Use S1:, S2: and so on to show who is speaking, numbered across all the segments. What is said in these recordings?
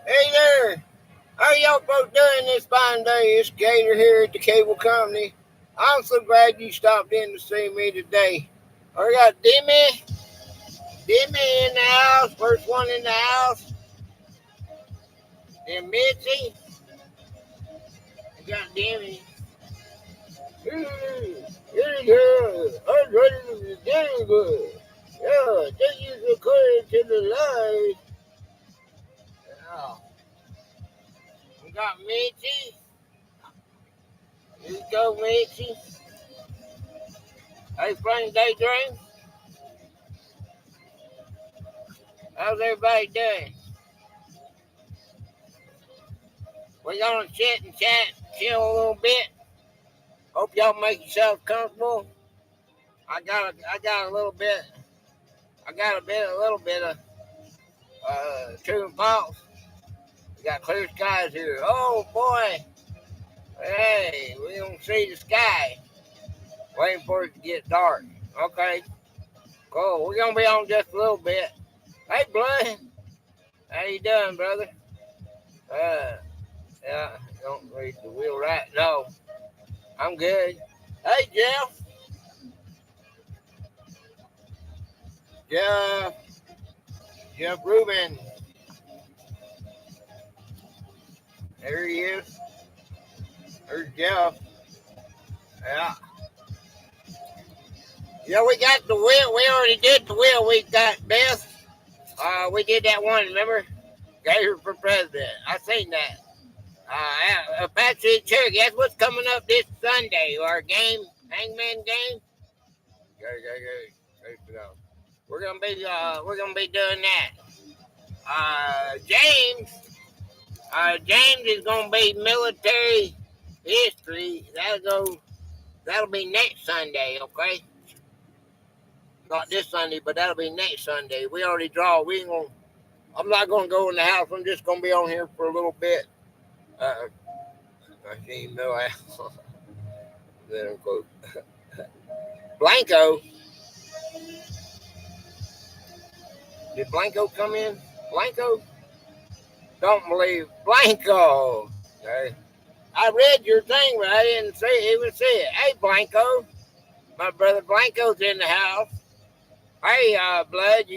S1: Hey there! How y'all both doing this fine day? It's Gator here at the cable company. I'm so glad you stopped in to see me today. I got Dimmy in the house, first one in the house. Then Mitzi, I got Dimmy. Very good. I'm ready to be damn good. Yeah, thank you for according to the light. Yeah. We got Mitzi. Here you go, Mitzi. Hey, playing daydream. How's everybody doing? We're gonna sit and chat, chill a little bit. Hope y'all make yourselves comfortable. I got a little bit. A little bit of true and false. We got clear skies here. Oh boy! Hey, we don't see the sky. Waiting for it to get dark. Okay, cool. We're gonna be on just a little bit. Hey, Blood, how you doing, brother? Uh, yeah, don't read the wheel right. No, I'm good. Hey, Jeff, Jeff Rubin. There he is. There's Jeff. Yeah. Yeah, we got the wheel. We already did the wheel. We got Beth. We did that one, remember? Gator for president. I seen that. Apache Cherokee. That's what's coming up this Sunday. Our game, Hangman game. Go. We're gonna be doing that. James. James is gonna be military history. That'll be next Sunday, okay? Not this Sunday, but that'll be next Sunday. We already draw. I'm not gonna go in the house. I'm just gonna be on here for a little bit. I see no house. Then quote Blanco. Did Blanco come in? Blanco? Don't believe Blanco. Okay. I read your thing, but I didn't even see it. Hey, Blanco. My brother Blanco's in the house. Hey, Blood,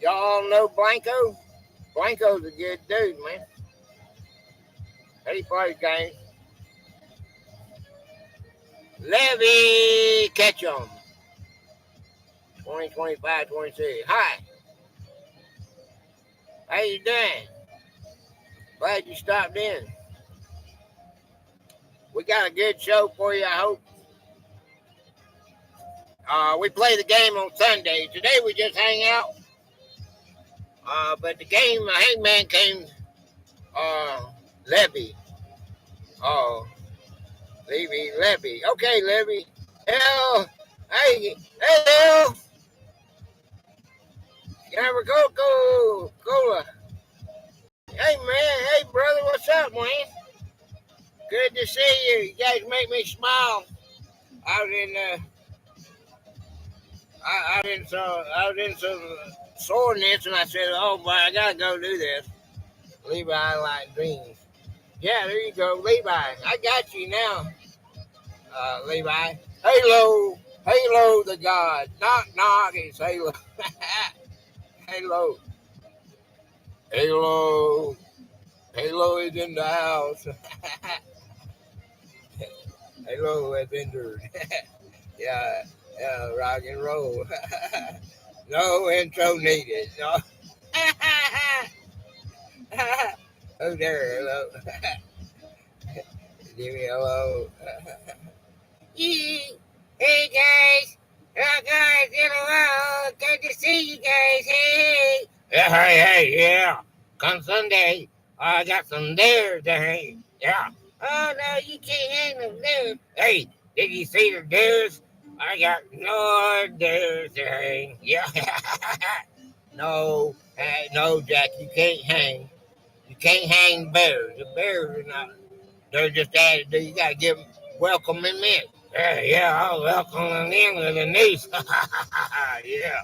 S1: y'all know Blanco? Blanco's a good dude, man. He plays games. Levy Ketchum. 2025, 26. Hi. How you doing? Glad you stopped in. We got a good show for you, I hope. We play the game on Sunday. Today we just hang out. But the game, Hangman came, Levy. Oh, Levy. Okay, Levy. Hell, hey, hell. Never Cola. Hey, man. Hey, brother. What's up, man? Good to see you. You guys make me smile. I was in some soreness, and I said, "Oh boy, I gotta go do this." Levi like dreams. Yeah, there you go, Levi. I got you now, Levi. Halo, the God. Knock. It's Halo. Halo. Halo is in the house. Halo has entered. Yeah, rock and roll. No intro needed. No. Oh, there, hello. Give me hello. Hey, guys. Guys, hello. Good to see you guys. Hey. Yeah, hey, yeah. Come Sunday, I got some deers to hang. Yeah. Oh, no, you can't hang them deers. Hey, did you see the deers? I got no deers to hang. Yeah. No, Jack, you can't hang. You can't hang bears. The bears are not. They're just added. You gotta give them welcome them in. Yeah, I'll welcome them in with a niece. Yeah.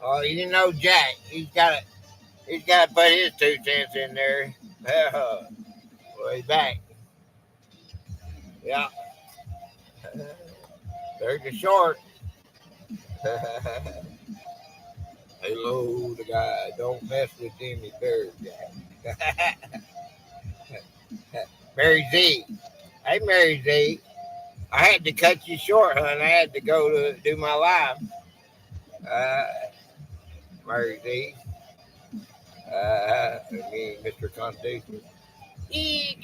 S1: Oh, you know Jack. He's got He's got to put his 2 cents in there. Way back. Yeah. There's a short. Hello, the guy. Don't mess with Jimmy Bear. Mary Z. Hey, Mary Z. I had to cut you short, hon. I had to go to do my live. Uh, Mary Z. Me, Mr. Constitution. The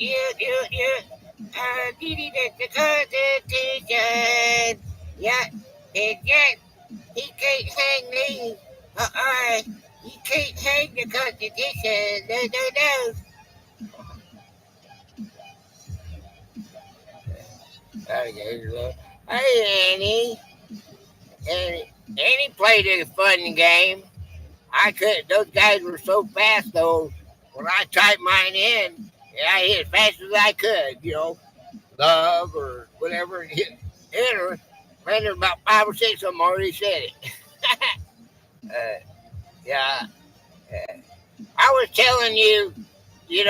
S1: Constitution. Yeah, yeah. He can't hang me. You can't hang the Constitution. No, no, no. Hey, Annie. Annie played a fun game. I could. Those guys were so fast, though. When I typed mine in, I hit as fast as I could. Love or whatever, and hit enter. Man, there's about 5 or 6 of them already said it. Yeah. I was telling you, you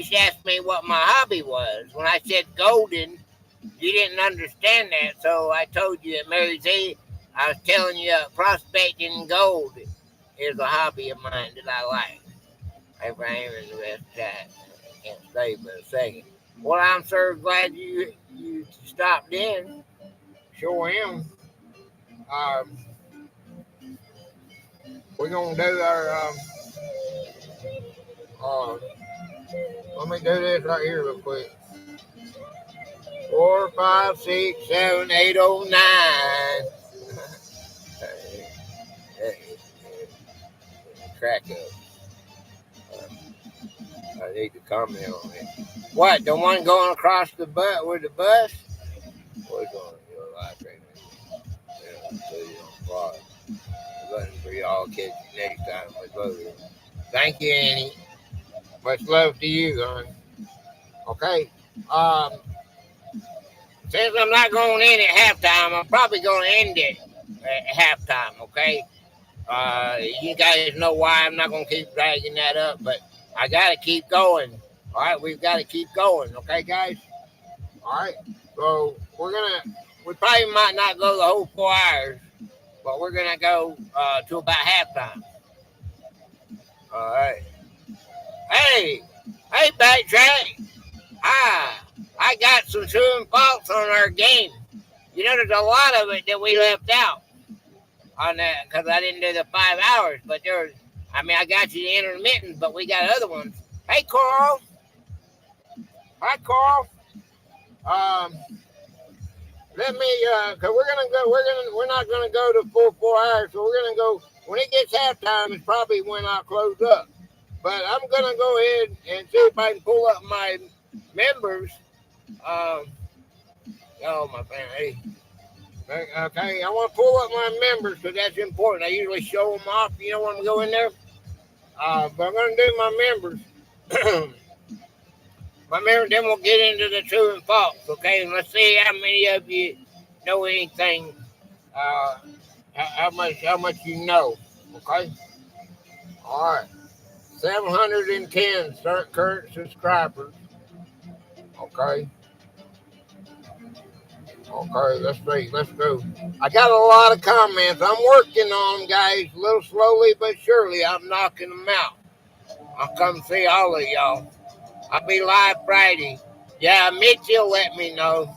S1: should ask me what my hobby was. When I said golden, you didn't understand that, so I told you at Mary Z, I was telling you prospecting gold is a hobby of mine that I like. If I am in the rest of that, I can't stay but a second. Well, I'm so glad you stopped in. Sure am. Um, we're gonna do our. Let me do this right here real quick. 4, 5, 6, 7, 8, 9. Crack up. I need to comment on it. What? The one going across the bus with the bus? What's going on in your life right now? Yeah, so you don't fly. Button for y'all. Catch you next time. Much love you. Thank you, Annie. Much love to you, hon. Okay. Since I'm not going in at halftime, I'm probably going to end it at halftime. Okay. You guys know why I'm not going to keep dragging that up, but I got to keep going. All right, we've got to keep going. Okay, guys. All right. So we probably might not go the whole 4 hours, but we're gonna go to about halftime. All right. Hey, Backtrack. I got some true and false on our game. There's a lot of it that we left out on that because I didn't do the 5 hours. But I got you the intermittent, but we got other ones. Hey, Carl. Hi, Carl. Let me, cause we're not gonna go to full 4 hours, so we're gonna go when it gets halftime. It's probably when I close up. But I'm gonna go ahead and see if I can pull up my members. Oh, my family. Okay, I want to pull up my members because that's important. I usually show them off, when we go in there. But I'm gonna do my members. Then we'll get into the true and false, okay? And let's see how many of you know anything. How much you know, okay? All right, 710 current subscribers, okay? Okay, let's see, let's go. I got a lot of comments. I'm working on them, guys, a little slowly but surely. I'm knocking them out. I'll come see all of y'all. I'll be live Friday. Yeah, Mitchell let me know.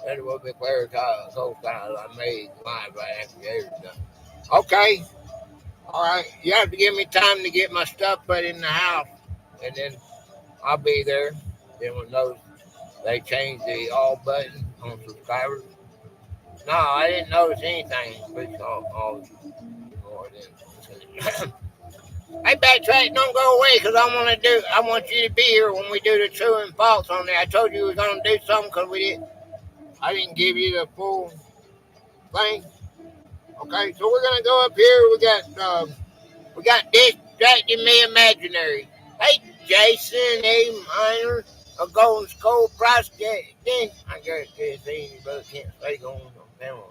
S1: That will be clear so I made live right after Gator done. Okay. All right. You have to give me time to get my stuff put in the house, and then I'll be there. Then when they changed the all button on subscribers. No, I didn't notice anything. Hey, Backtrack, don't go away because I want you to be here when we do the true and false on there. I told you we were going to do something because I didn't give you the full thing. Okay, so we're going to go up here. We got Distracting Me Imaginary. Hey, Jason A. Minor, a Golden Skull Prospect. I guess you brother can't stay going on camera.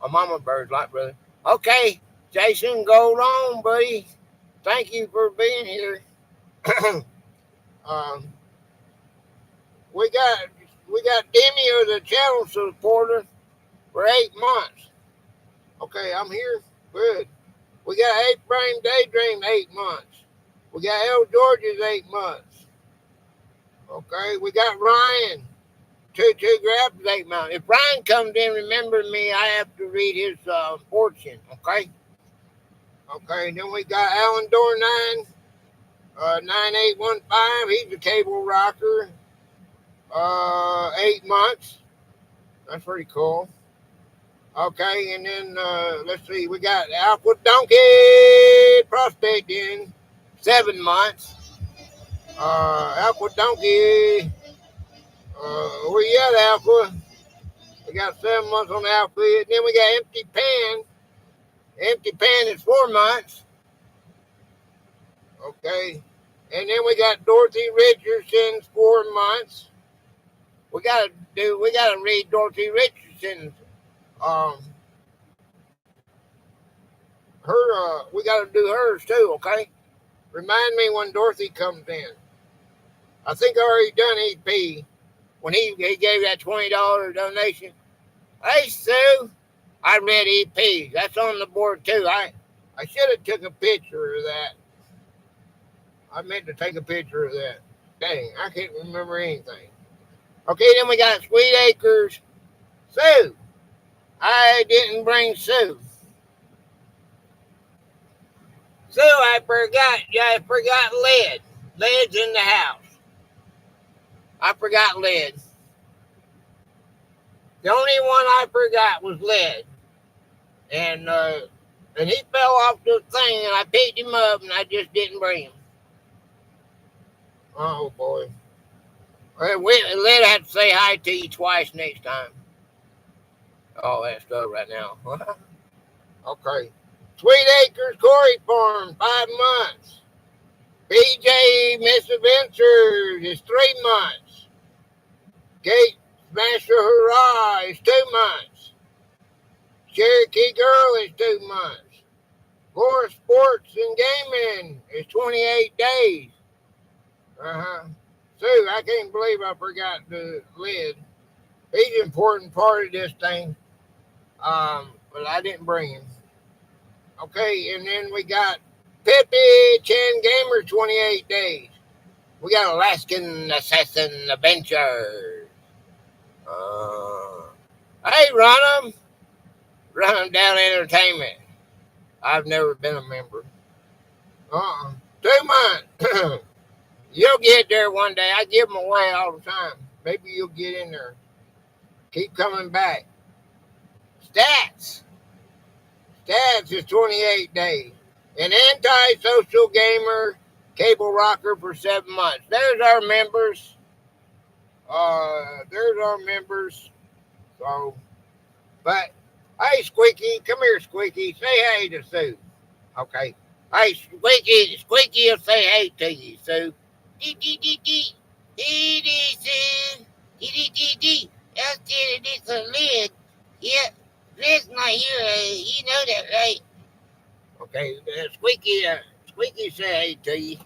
S1: A mama bird, like brother. Okay, Jason, go on, buddy. thank you for being here. um, we got Demi as a channel supporter for 8 months. Okay, I'm here. Good. We got 8 Brain Daydream 8 months. We got L George's 8 months. Okay, we got Ryan. Two grabs 8 months. If Ryan comes in, remember me. I have to read his fortune. Okay. Okay. Then we got Alan Door 9815. He's a cable rocker. 8 months. That's pretty cool. Okay, and then let's see. We got Aqua Donkey prospecting 7 months. Aqua Donkey. Where you at, Aqua? We got 7 months on the outfit. Then we got Empty Pan. Empty Pan is 4 months. Okay. And then we got Dorothy Richardson's 4 months. We gotta read Dorothy Richardson's we gotta do hers too, okay? Remind me when Dorothy comes in. I think I already done EP when he gave that $20 donation. Hey Sue, I read EP. That's on the board too. I should have took a picture of that. I meant to take a picture of that. Dang, I can't remember anything. Okay, then we got Sweet Acres. Sue. I didn't bring Sue. Sue, I forgot lead. Lead's in the house. I forgot lead. The only one I forgot was lead. And he fell off the thing, and I picked him up, and I just didn't bring him. Oh, boy. Lead had to say hi to you twice next time. Oh, that stuff right now. Okay. Sweet Acres Quarry Farm, 5 months. BJ Misadventures is 3 months. Gate Smasher Hurrah is 2 months. Cherokee Girl is 2 months. Gore Sports and Gaming is 28 days. Sue, I can't believe I forgot the lid. He's an important part of this thing. But I didn't bring him. Okay, and then we got Peppy Chan Gamer 28 days. We got Alaskan Assassin Adventures. Hey, Run 'em Down Entertainment. I've never been a member. 2 months. You'll get there one day. I give them away all the time. Maybe you'll get in there. Keep coming back. Stats is 28 days. An anti-social gamer, cable rocker for 7 months. There's our members. So, but, hey, Squeaky, come here, Squeaky. Say hey to Sue. Okay. Hey, Squeaky will say hey to you, Sue. Dee. Sue. Dee. It's a lid. Yeah. Red's not here. You know that, right? Okay, Squeaky say hey to you.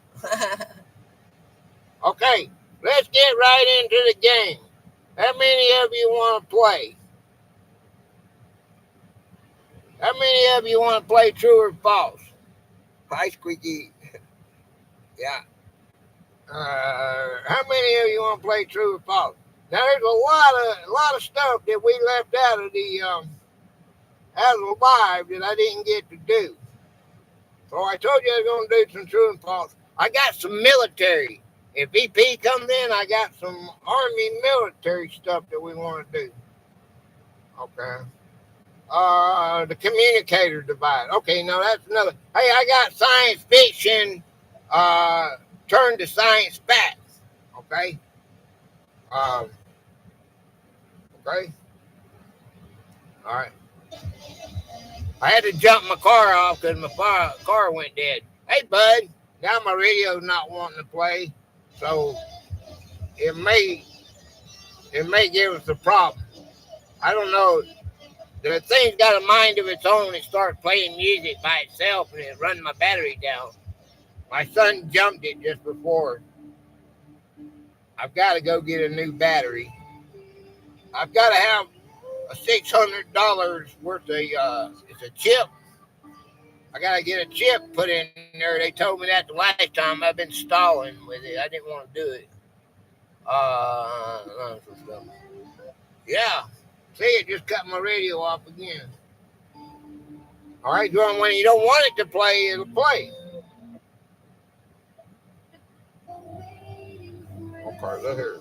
S1: Okay, let's get right into the game. How many of you want to play? How many of you want to play true or false? Hi, Squeaky. Yeah. How many of you want to play true or false? Now, there's a lot of stuff that we left out of the live that I didn't get to do. So I told you I was going to do some true and false. I got some military. If EP comes in, I got some Army military stuff that we want to do. Okay. The communicator device. Okay, no, that's another. Hey, I got science fiction turned to science facts. Okay. Okay. All right. I had to jump my car off because my car went dead. Hey, bud. Now my radio's not wanting to play, so it may give us a problem. I don't know. The thing's got a mind of its own. It starts playing music by itself, and it's running my battery down. My son jumped it just before. I've got to go get a new battery. I've got to have a $600 worth of it's a chip. I got to get a chip put in there. They told me that the last time. I've been stalling with it. I didn't want to do it. Uh, yeah. See, it just cut my radio off again. All right, when you don't want it to play, it'll play. Okay, look here.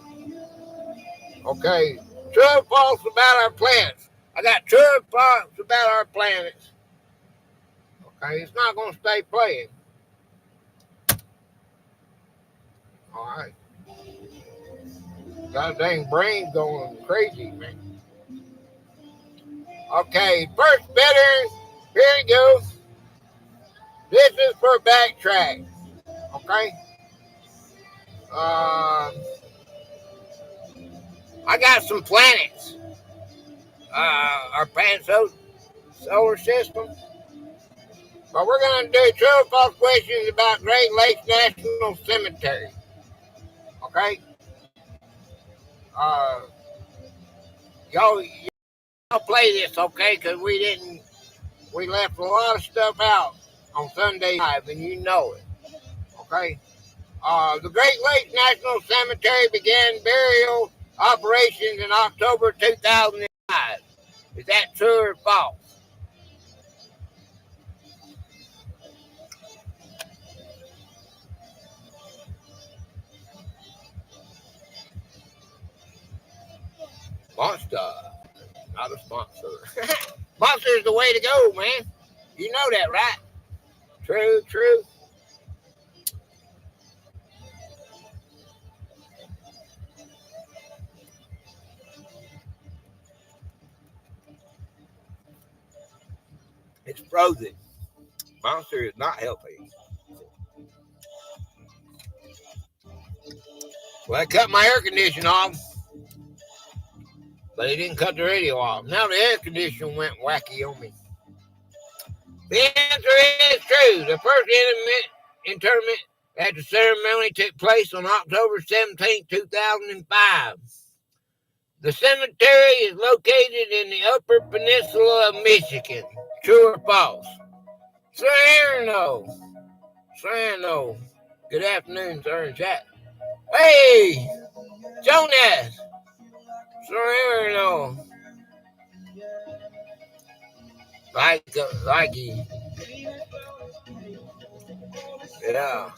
S1: Okay, true or false about our planets. I got true or false about our planets. Okay, it's not going to stay playing. All right. God dang brain's going crazy, man. Okay, first bidder, here you go. This is for backtrack. Okay. I got some planets. Our planet solar system. But we're going to do true or false questions about Great Lakes National Cemetery. Okay? Y'all play this, okay? Because we left a lot of stuff out on Sunday night, and you know it. Okay? The Great Lakes National Cemetery began burial operations in October 2005. Is that true or false? Monster. Not a sponsor. Monster is the way to go, man. You know that, right? True, true. It's frozen. Monster is not healthy. Well, I cut my air conditioner off, but it didn't cut the radio off. Now the air conditioner went wacky on me. The answer is true. The first interment at the ceremony took place on October 17, 2005. The cemetery is located in the Upper Peninsula of Michigan. True or false? Serrano. Good afternoon, sir, in chat. Hey, Jonas. Serrano. Likey. Yeah.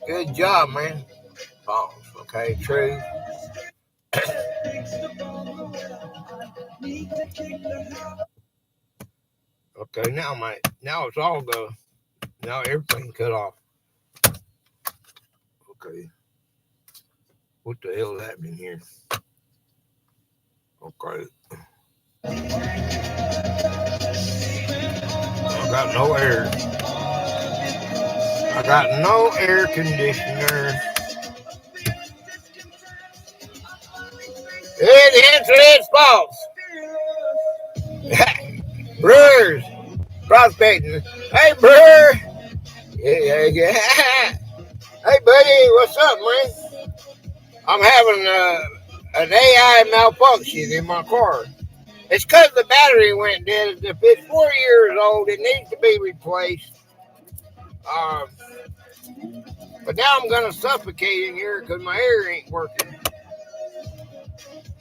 S1: Good job, man. False. Okay, true. Okay, now it's all go. Now everything cut off. Okay. What the hell is happening here? Okay. I got no air. I got no air conditioner. The answer is false. Brewers prospecting. Hey, brewer. Yeah. Hey, buddy, what's up, man? I'm having an AI malfunction in my car. It's because the battery went dead. If it's 4 years old, it needs to be replaced. But now I'm going to suffocate in here because my air ain't working.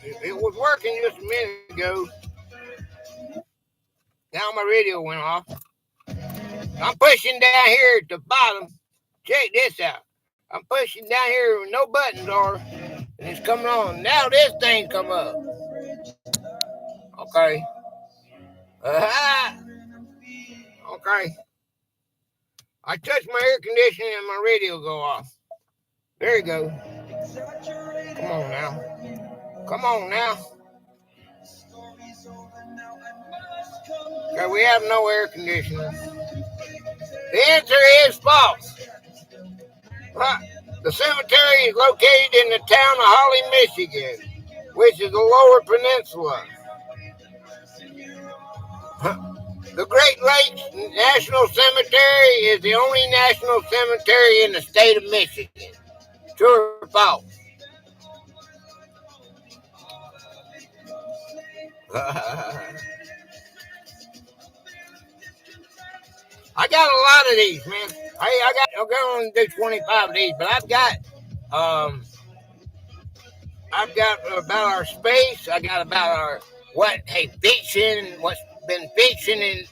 S1: It was working just a minute ago. Now my radio went off. I'm pushing down here at the bottom. Check this out. I'm pushing down here where no buttons are, and it's coming on. Now this thing come up. Okay. Okay. I touched my air conditioning and my radio go off. There you go. Come on now. Okay, we have no air conditioning. The answer is false. The cemetery is located in the town of Holly, Michigan, which is the lower peninsula. The Great Lakes National Cemetery is the only national cemetery in the state of Michigan. True or false? I got a lot of these, man. I'm going to do 25 of these, but I've got about our space. I got about our fiction, what's been fiction and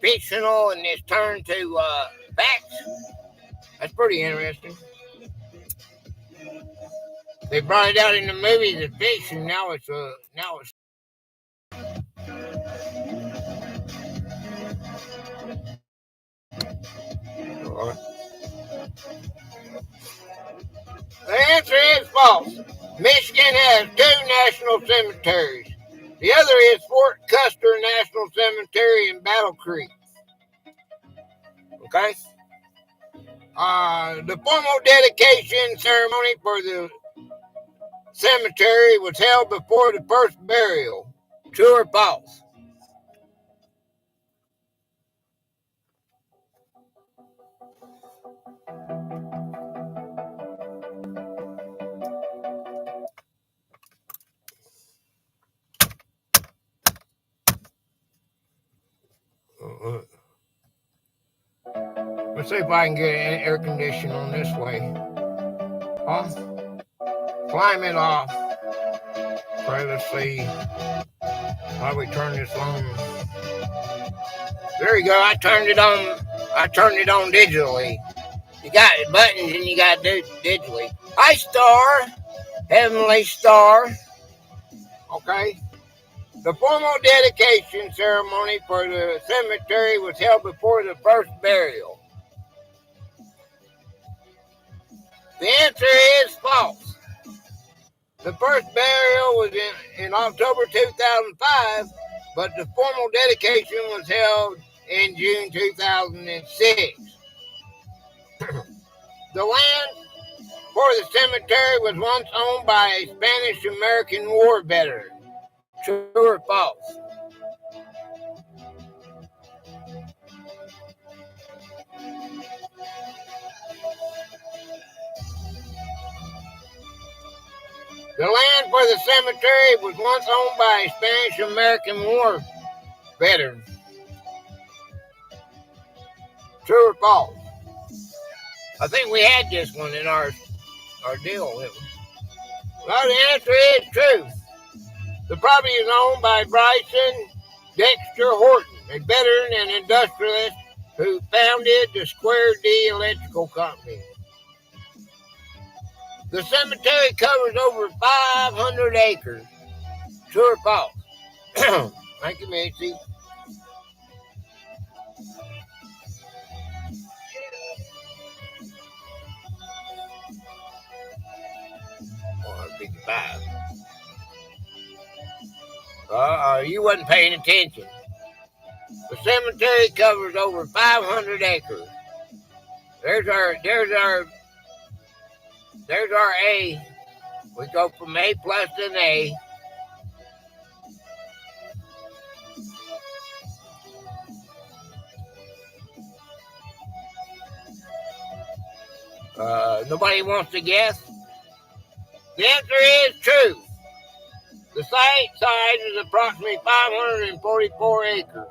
S1: fictional, and it's turned to facts. That's pretty interesting. They brought it out in the movies as fiction. Now it's. The answer is false. Michigan has 2 national cemeteries. The other is Fort Custer National Cemetery in Battle Creek. Okay? The formal dedication ceremony for the cemetery was held before the first burial. True or false? Let's see if I can get an air conditioner on this way. Off. Climb it off. Okay, let's see how we turn this on. There you go. I turned it on. I turned it on digitally. You got buttons and you got to do it digitally. Hi, Star. Heavenly Star. Okay. The formal dedication ceremony for the cemetery was held before the first burial. The answer is false. The first burial was in October 2005, but the formal dedication was held in June 2006. The land for the cemetery was once owned by a Spanish-American war veteran. True or false? The land for the cemetery was once owned by a Spanish-American war veteran. True or false? I think we had this one in our deal. Well, the answer is true. The property is owned by Bryson Dexter Horton, a veteran and industrialist who founded the Square D Electrical Company. The cemetery covers over 500 acres. True or false? Thank you, Nancy. Oh, 55. You wasn't paying attention. The cemetery covers over 500 acres. There's our A. We go from A plus to an A. Nobody wants to guess? The answer is true. The site size is approximately 544 acres,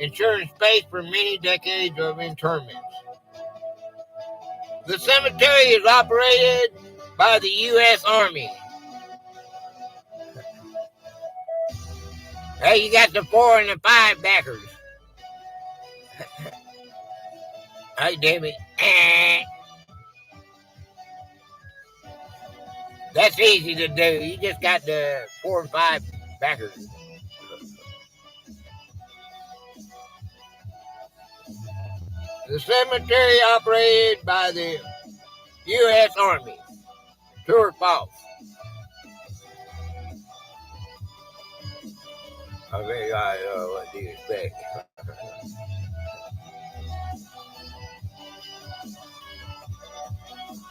S1: ensuring space for many decades of interments. The cemetery is operated by the U.S. Army. Hey, you got the 4 and the 5 backers. Hey, damn it. That's easy to do. You just got the 4 and 5 backers. The cemetery operated by the U.S. Army. True or false? Okay, what do you expect?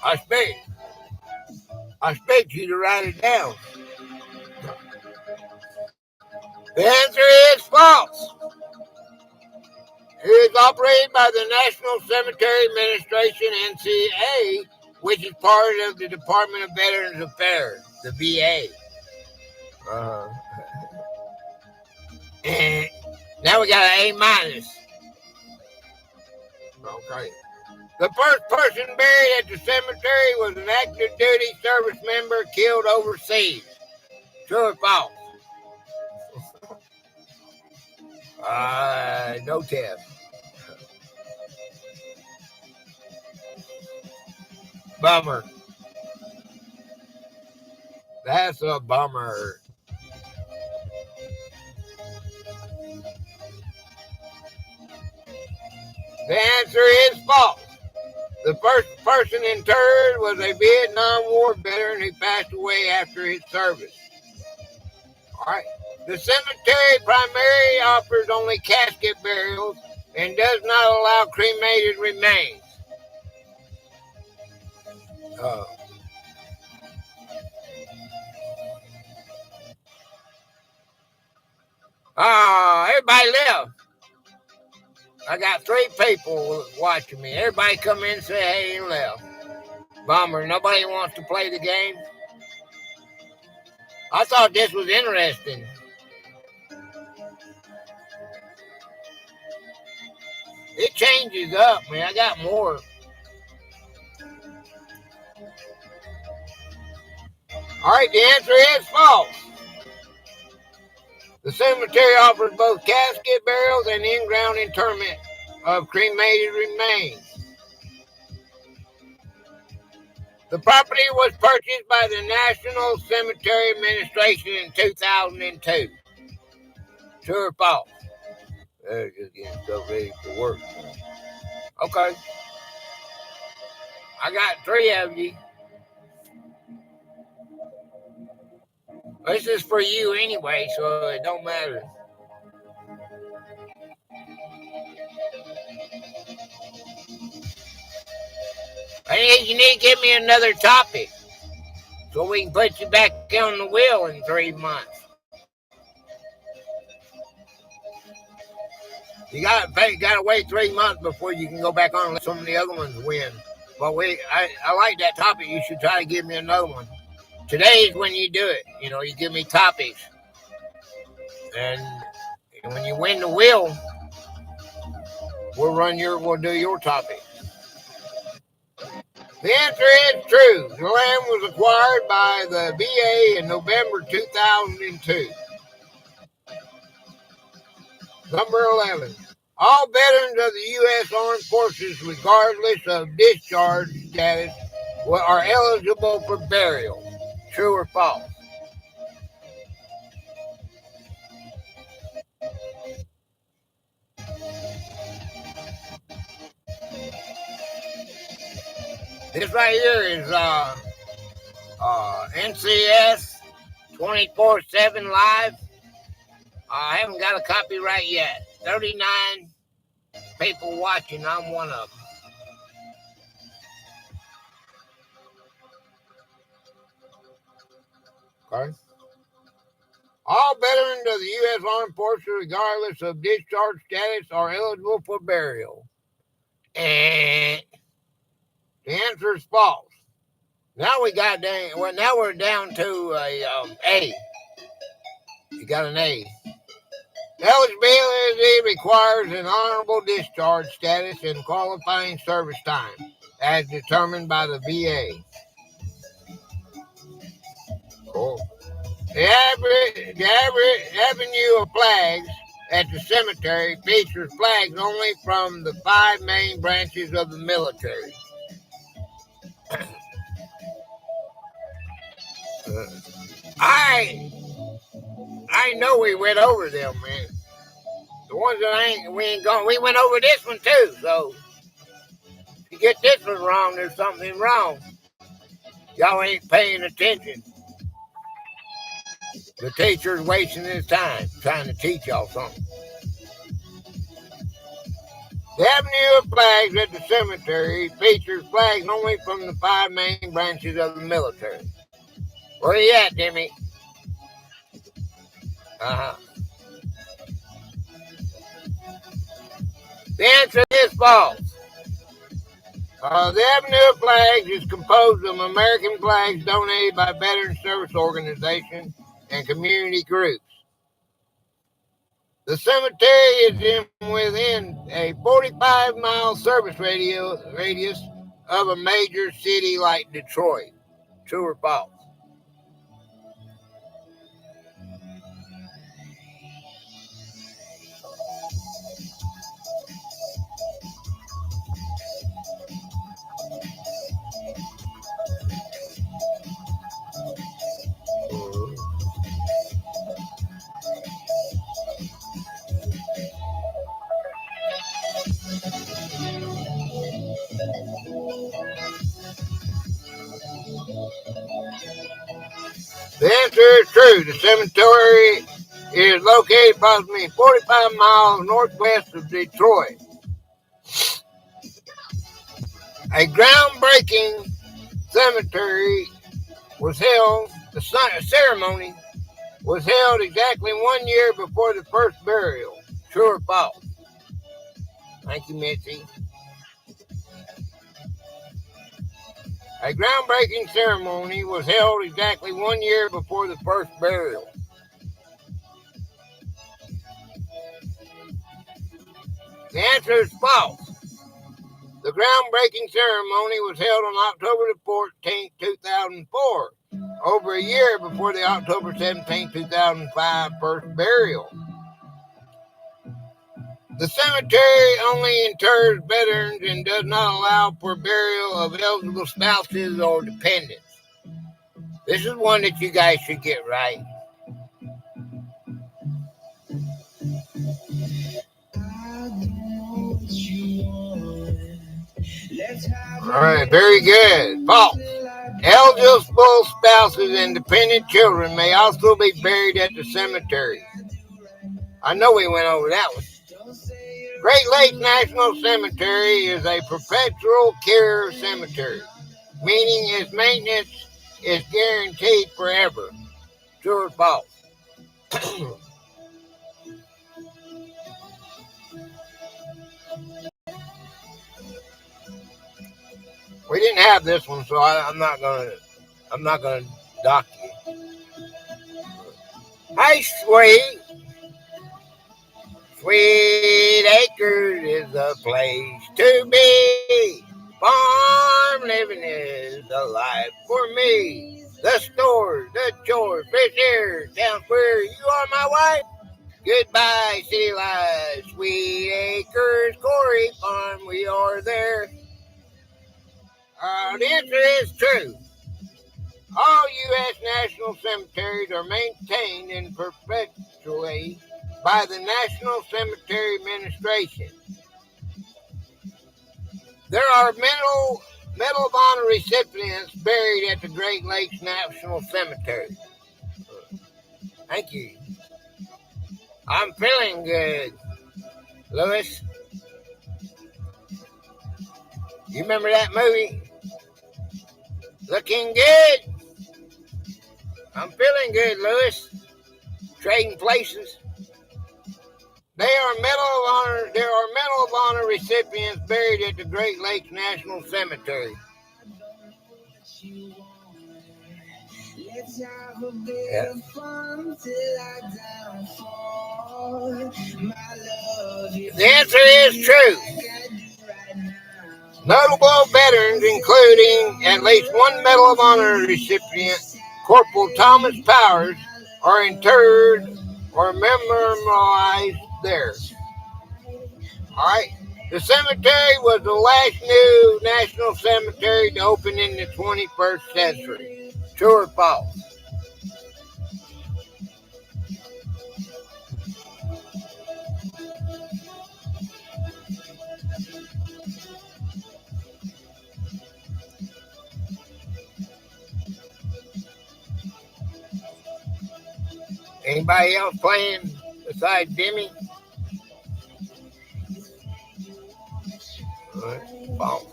S1: I expect you to write it down. The answer is false. is operated by the National Cemetery Administration, NCA, which is part of the Department of Veterans Affairs, the VA. And now we got an A minus. Okay. The first person buried at the cemetery was an active duty service member killed overseas. True or false? No test. Bummer. That's a bummer. The answer is false. The first person interred was a Vietnam War veteran who passed away after his service. All right. The cemetery primarily offers only casket burials and does not allow cremated remains. Everybody left. I got 3 people watching me. Everybody come in and say hey and left. Bummer. Nobody wants to play the game. I thought this was interesting. It changes up, man. I got more. All right, the answer is false. The cemetery offers both casket burials and in-ground interment of cremated remains. The property was purchased by the National Cemetery Administration in 2002. True or false? They're just getting so ready for work. Okay. I got 3 of you. This is for you anyway, so it don't matter. Hey, you need to give me another topic so we can put you back on the wheel in 3 months. You gotta wait 3 months before you can go back on and let some of the other ones win. But I like that topic. You should try to give me another one. Today is when you do it. You know, you give me topics. And when you win the wheel, we'll do your topic. The answer is true. The land was acquired by the VA in November 2002. Number 11. All veterans of the U.S. Armed Forces, regardless of discharge status, are eligible for burial. True or false? This right here is NCS 24/7 live. I haven't got a copyright yet. 39 people watching. I'm one of them. Okay. All veterans of the U.S. Armed Forces, regardless of discharge status, are eligible for burial. And the answer is false. Now we're down to A. You got an A. Eligibility requires an honorable discharge status and qualifying service time, as determined by the VA. Cool. The avenue of flags at the cemetery features flags only from the 5 main branches of the military. I know we went over them, man. The ones that we ain't gone. We went over this one too. So if you get this one wrong, there's something wrong. Y'all ain't paying attention. The teacher's wasting his time trying to teach y'all something. The avenue of flags at the cemetery features flags only from the 5 main branches of the military. Where you at, Jimmy? The answer is false. The Avenue of Flags is composed of American flags donated by veteran service organizations and community groups. The cemetery is within a 45-mile service radius of a major city like Detroit. True or false? The answer is true. The cemetery is located approximately 45 miles northwest of Detroit. A groundbreaking cemetery was held, the ceremony was held exactly 1 year before the first burial. True or false? Thank you, Mitzi. A groundbreaking ceremony was held exactly 1 year before the first burial. The answer is false. The groundbreaking ceremony was held on October the 14th, 2004, over a year before the October 17th, 2005 first burial. The cemetery only inters veterans and does not allow for burial of eligible spouses or dependents. This is one that you guys should get right. All right, very good. False. Eligible spouses and dependent children may also be buried at the cemetery. I know we went over that one. Great Lakes National Cemetery is a perpetual care cemetery, meaning its maintenance is guaranteed forever. True or false? We didn't have this one, so I'm not gonna dock you. Hey, Sweet Acres is the place to be. Farm living is the life for me. The stores, the chores, fish here, town square, you are my wife. Goodbye, city life, Sweet Acres, Corey Farm, we are there. The answer is true. All U.S. national cemeteries are maintained and perpetuated by the National Cemetery Administration. There are Medal of Honor recipients buried at the Great Lakes National Cemetery. Thank you. I'm feeling good, Lewis. You remember that movie? Looking good. I'm feeling good, Lewis. Trading places. There are Medal of Honor recipients buried at the Great Lakes National Cemetery. Yeah. The answer is true. Notable veterans, including at least one Medal of Honor recipient, Corporal Thomas Powers, are interred or memorialized there. All right. The cemetery was the last new national cemetery to open in the 21st century. True or false? Anybody else playing besides Demi? False.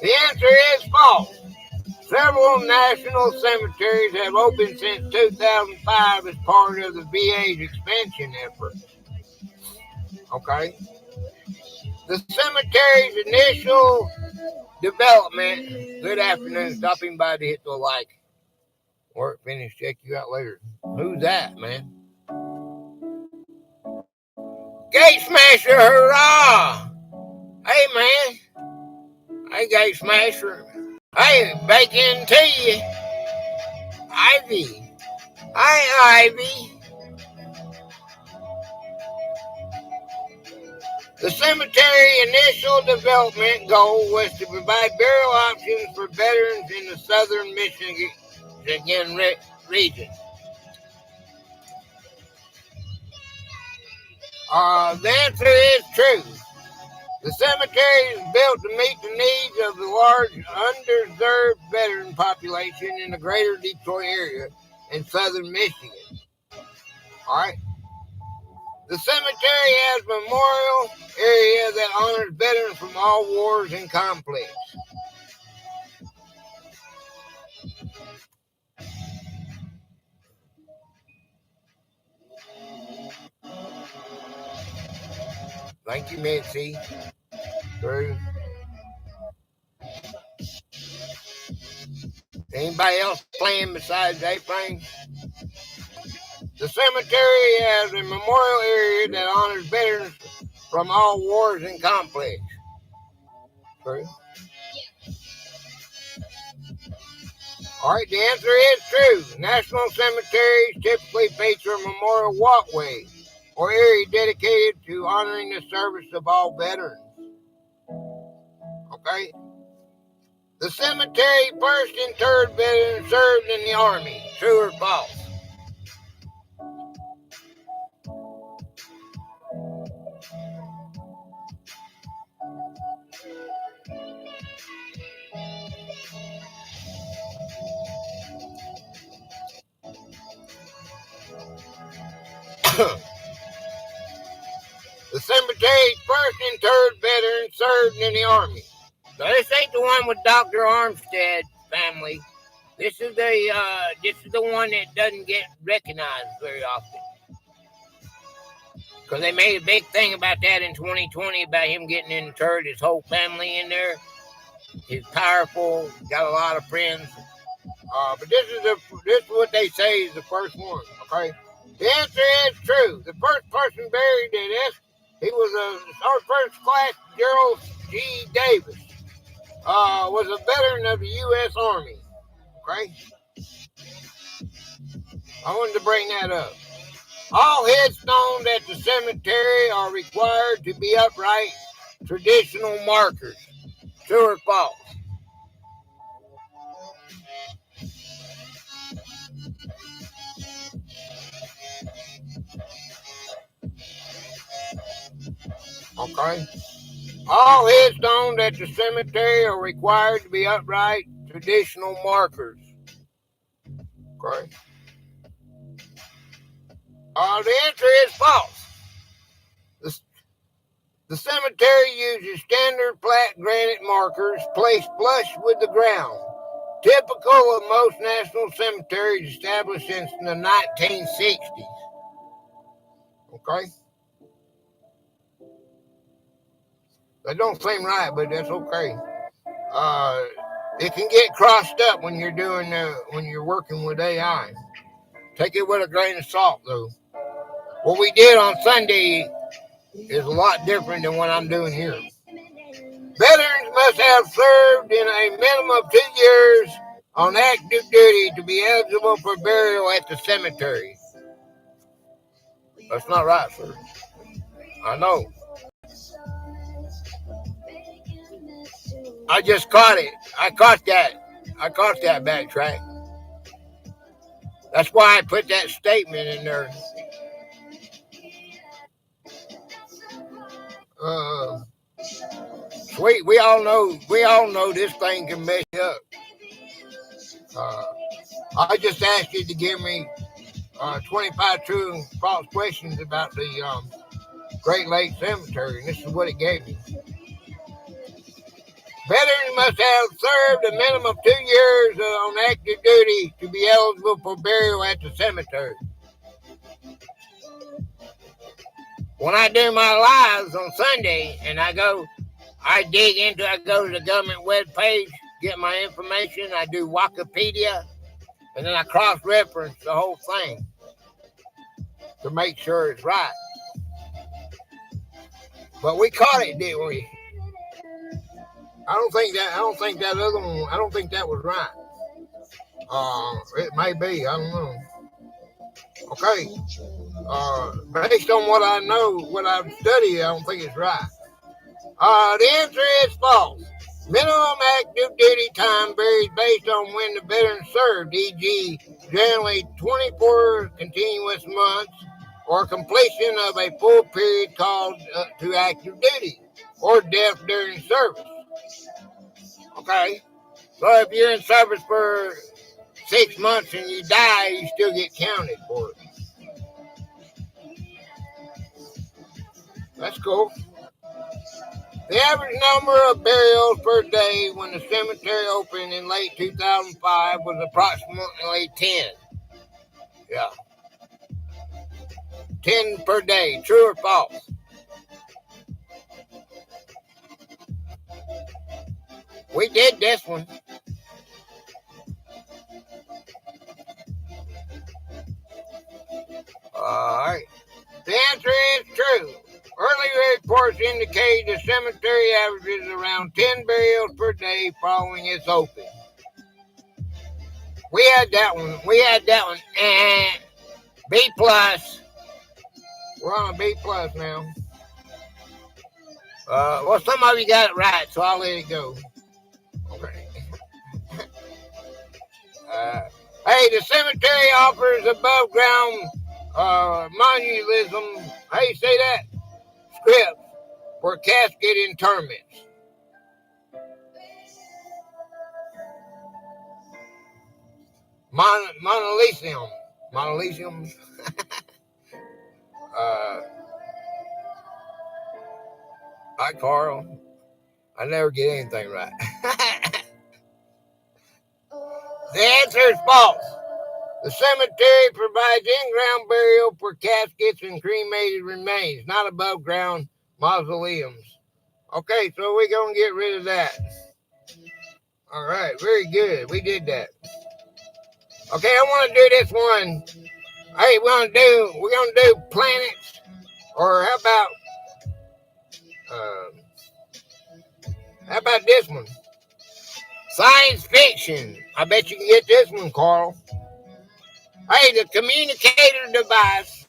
S1: The answer is false. Several national cemeteries have opened since 2005 as part of the VA's expansion effort. Okay? The cemetery's initial development. Good afternoon. Stopping by to hit the like. Work finished. Check you out later. Who's that, man? Gate Smasher, hurrah! Hey, man. Hey, Gate Smasher. Hey, bacon to you. Ivy. Hi, Ivy. The cemetery initial development goal was to provide burial options for veterans in the southern Michigan region. The answer is true. The cemetery is built to meet the needs of the large underserved veteran population in the greater Detroit area in southern Michigan. All right. The cemetery has a memorial area that honors veterans from all wars and conflicts. Thank you, Mitzi. True. Anybody else playing besides A-Frame? The cemetery has a memorial area that honors veterans from all wars and conflicts. True. All right, the answer is true. National cemeteries typically feature a memorial walkway or area dedicated to honoring the service of all veterans. Okay? The cemetery first interred veterans served in the Army. True or false? The cemetery's first interred veterans served in the Army. So this ain't the one with Dr. Armstead family. This is the one that doesn't get recognized very often. Because they made a big thing about that in 2020 about him getting interred, his whole family in there. He's powerful, got a lot of friends. But this is what they say is the first one. Okay, the answer is true. The first person buried in this, he was our first class Gerald G. Davis. Was a veteran of the U.S. Army. Okay, I wanted to bring that up. All headstones at the cemetery are required to be upright, traditional markers. True or false? Okay. All headstones at the cemetery are required to be upright, traditional markers. Okay. The answer is false. The cemetery uses standard flat granite markers placed flush with the ground, typical of most national cemeteries established since the 1960s. Okay? That don't seem right, but that's okay. It can get crossed up when you're working with AI. Take it with a grain of salt, though. What we did on Sunday is a lot different than what I'm doing here. Veterans must have served in a minimum of 2 years on active duty to be eligible for burial at the cemetery. That's not right, sir. I know. I just caught it. I caught that backtrack. That's why I put that statement in there. Sweet, we all know this thing can mess you up. I just asked you to give me 25 true and false questions about the Great Lakes Cemetery, and this is what it gave me. Veterans must have served a minimum of 2 years on active duty to be eligible for burial at the cemetery. when I do my lives on Sunday and I go to the government web page, get my information, I do Wikipedia, and then I cross-reference the whole thing to make sure it's right. But we caught it, didn't we? I don't think that other one. I don't think that was right. It may be. I don't know. Okay. Based on what I know, what I've studied, I don't think it's right. The answer is false. Minimum active duty time varies based on when the veteran served, e.g., generally 24 continuous months, or completion of a full period called to active duty, or death during service. Okay, so if you're in service for 6 months and you die, you still get counted for it. That's cool. The average number of burials per day when the cemetery opened in late 2005 was approximately 10. Yeah. 10 per day. True or false? We did this one. All right. The answer is true. Early reports indicate the cemetery averages around 10 burials per day following its opening. We had that one. And B plus. We're on a B plus now. Well, some of you got it right, so I'll let it go. Okay. Hey, the cemetery offers above ground monumentalism. How you say that? Scripts for casket interments. Monolithium. Hi, Carl. I never get anything right. The answer is false. The cemetery provides in-ground burial for caskets and cremated remains, not above-ground mausoleums. Okay, so we're going to get rid of that. All right, very good. We did that. Okay, I want to do this one. Hey, we're gonna do planets, or how about this one? Science fiction. I bet you can get this one, Carl. Hey, the communicator device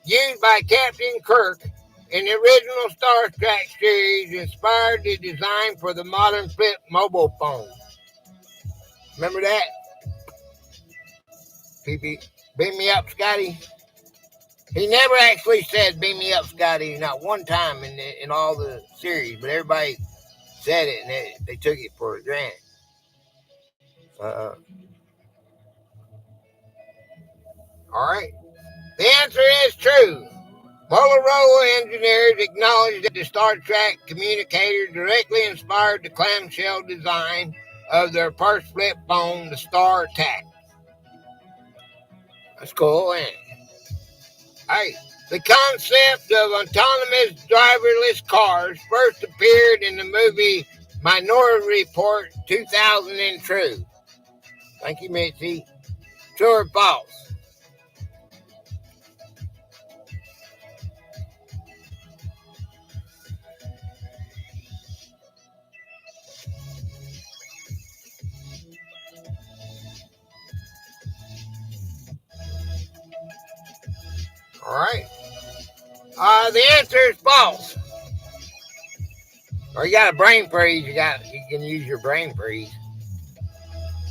S1: used by Captain Kirk in the original Star Trek series inspired the design for the modern flip mobile phone. Remember that? Beam me up, Scotty. He never actually said "beam me up, Scotty," not one time in all the series, but everybody said it and they took it for granted. All right. The answer is true. Motorola engineers acknowledged that the Star Trek communicator directly inspired the clamshell design of their first flip phone, the Star Attack. That's cool, ain't it? Hey, the concept of autonomous driverless cars first appeared in the movie Minority Report 2002. Thank you, Mitzi. True or false? All right. The answer is false. Or you got a brain freeze. You can use your brain freeze.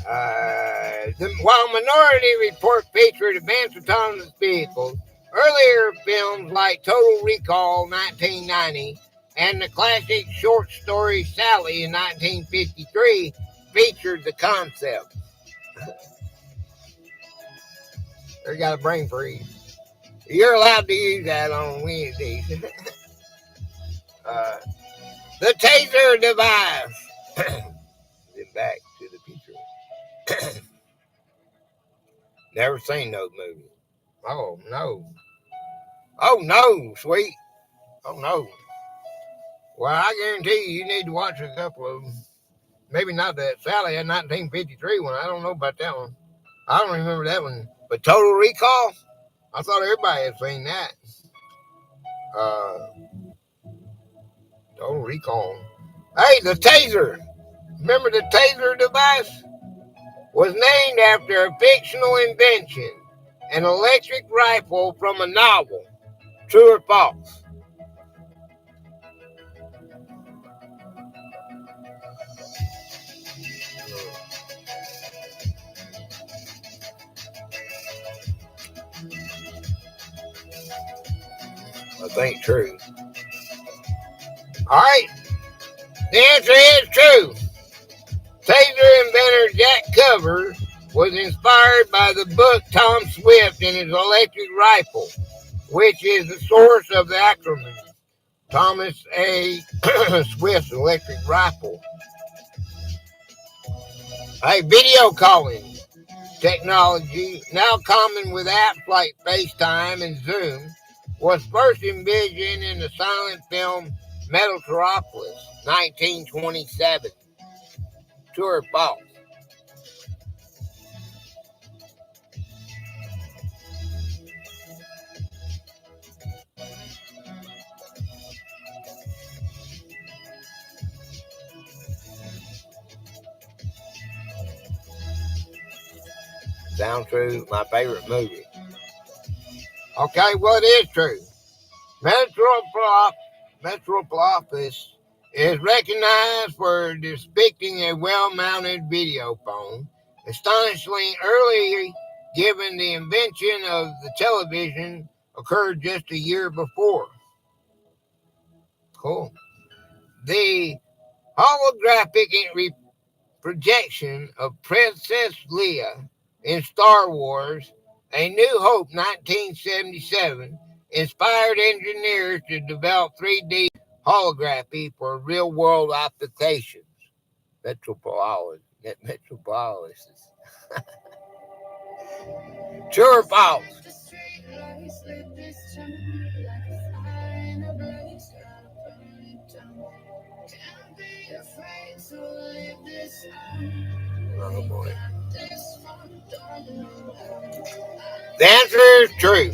S1: While Minority Report featured advanced autonomous vehicles, earlier films like Total Recall 1990 and the classic short story Sally in 1953 featured the concept. They got a brain freeze. You're allowed to use that on Wednesdays. The taser device. Then back to the future. Never seen those movies. Oh no. Oh no, sweet. Oh no. Well, I guarantee you need to watch a couple of them. Maybe not that Sally had 1953 one. I don't know about that one. I don't remember that one. But Total Recall, I thought everybody had seen that. Uh, Total Recall. Hey, the taser. Remember the taser device? Was named after a fictional invention, an electric rifle from a novel. True or false? I think true. All right. The answer is true. Taser inventor Jack Cover was inspired by the book Tom Swift and his electric rifle, which is the source of the acronym Thomas A. Swift's electric rifle. Hey, video calling technology, now common with apps like FaceTime and Zoom, was first envisioned in the silent film Metalocalypse, 1927. True or false? Sound true? My favorite movie. Okay, well, it is true. Metropolis is recognized for depicting a well-mounted video phone, astonishingly early given the invention of the television occurred just a year before. Cool. The holographic projection of Princess Leia in Star Wars A New Hope 1977 inspired engineers to develop 3D holography for real-world applications. Metropolis. True or false? Oh boy. The answer is true.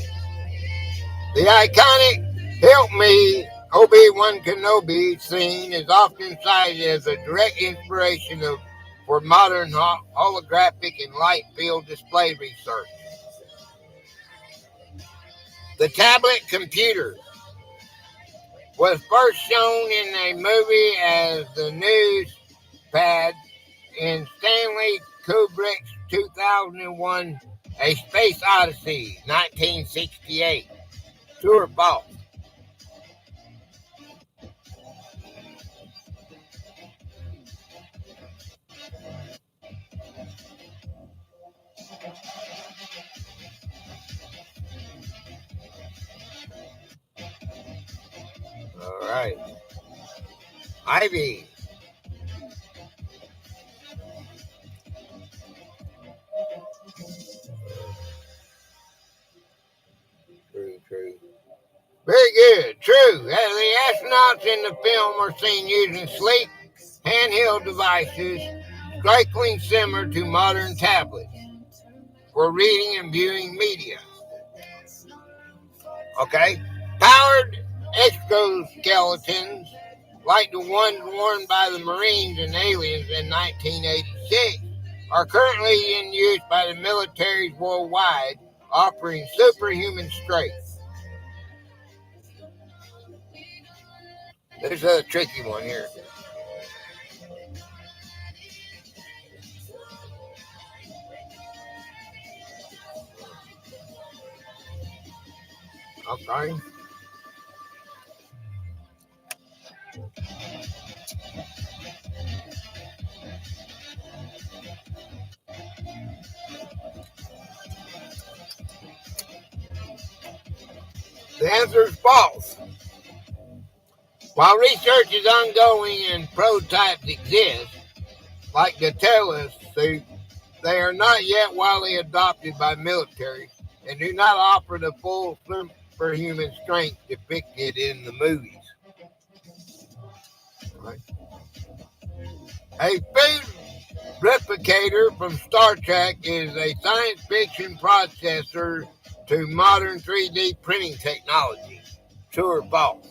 S1: The iconic "Help Me, Obi-Wan Kenobi" scene is often cited as a direct inspiration for modern holographic and light field display research. The tablet computer was first shown in a movie as the news pad in Stanley Kubrick's 2001 A Space Odyssey, 1968. True or false? All right. Ivy. True. Very good. True. The astronauts in the film are seen using sleek handheld devices strikingly similar to modern tablets for reading and viewing media. Okay. Powered exoskeletons like the ones worn by the Marines and aliens in 1986 are currently in use by the militaries worldwide, offering superhuman strength. This is a tricky one here. Okay. The answer is false. While research is ongoing and prototypes exist, like the Telus suit, they are not yet widely adopted by militaries and do not offer the full superhuman strength depicted in the movies. Right. A food replicator from Star Trek is a science fiction processor to modern 3D printing technology. True or false?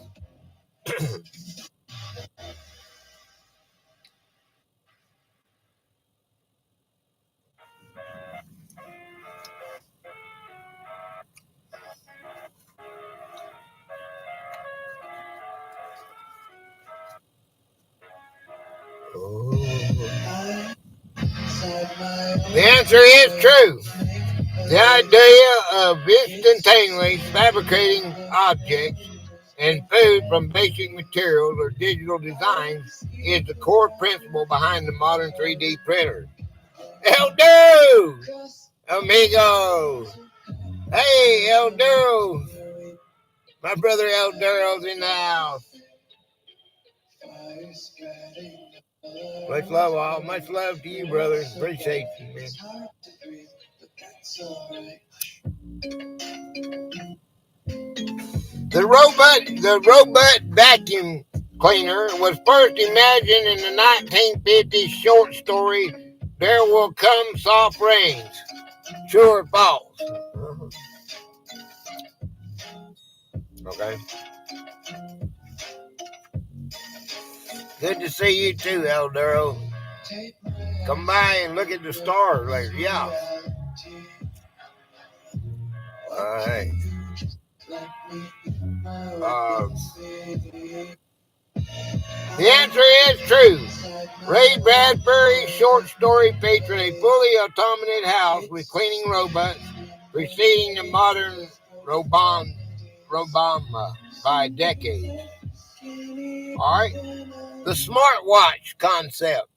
S1: The answer is true. The idea of instantaneously fabricating objects and food from basic materials or digital designs is the core principle behind the modern 3D printer. El Duro! Amigo! Hey, El Duro! My brother El Duro's in the house. Much love, all. Much love to you, brother. Appreciate you, man. The robot vacuum cleaner was first imagined in the 1950s short story "There Will Come Soft Rains." True or false? Okay. Good to see you too, El Duro. Come by and look at the stars later. Yeah. All right. The answer is true. Ray Bradbury's short story featured a fully automated house with cleaning robots, preceding the modern robot by decades. All right. The smartwatch concept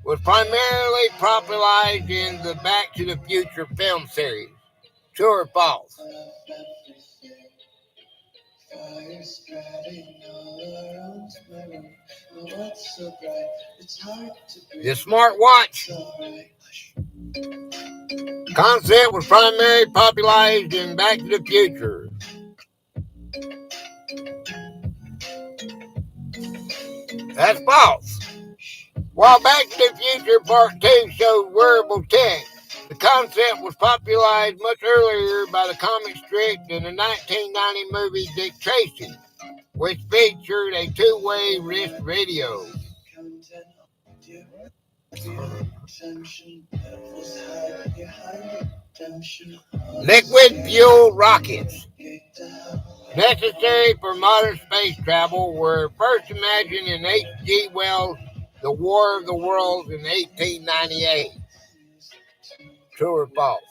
S1: was primarily popularized in the Back to the Future film series. True or false? The smartwatch concept was primarily popularized in Back to the Future. That's false. While Back to the Future Part 2 showed wearable tech, the concept was popularized much earlier by the comic strip in the 1990 movie Dick Tracy, which featured a two-way wrist radio. Liquid fuel rockets, necessary for modern space travel, were first imagined in H.G. Wells' The War of the Worlds in 1898. True or false?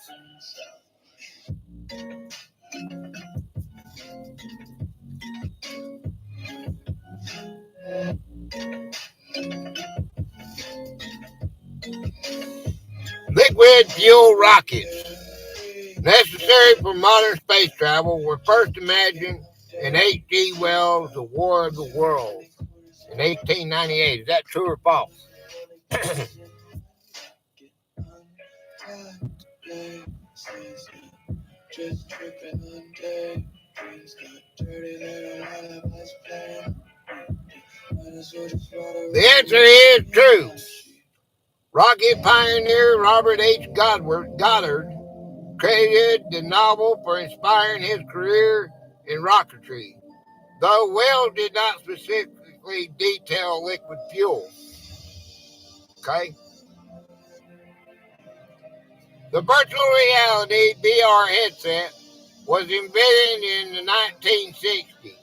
S1: Liquid fuel rockets, necessary for modern space travel, were first imagined in H.G. Wells' The War of the Worlds in 1898. Is that true or false? The answer is true. Rocket pioneer Robert H. Goddard credited the novel for inspiring his career in rocketry, though Wells did not specifically detail liquid fuel. Okay? The virtual reality VR headset was invented in the 1960s,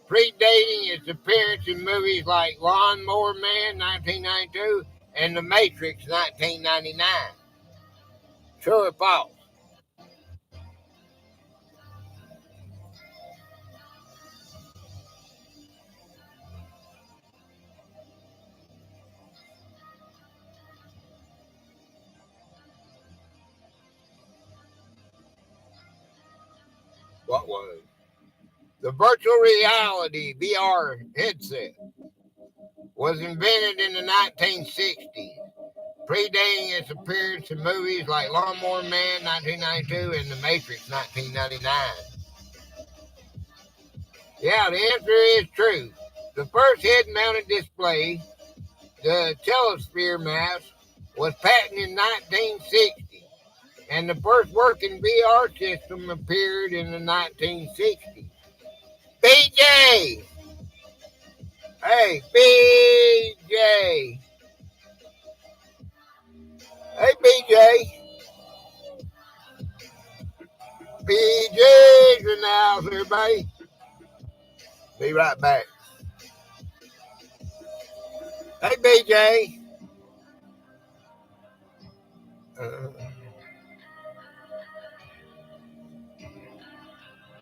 S1: predating its appearance in movies like Lawnmower Man 1992 and The Matrix 1999. True or false? What was? The virtual reality VR headset was invented in the 1960s, predating its appearance in movies like Lawnmower Man 1992 and The Matrix 1999. Yeah, the answer is true. The first head-mounted display, the telesphere mask, was patented in 1960, and the first working VR system appeared in the 1960s. BJ! Hey, BJ! Hey, BJ! BJ's in the house, everybody. Be right back. Hey, BJ!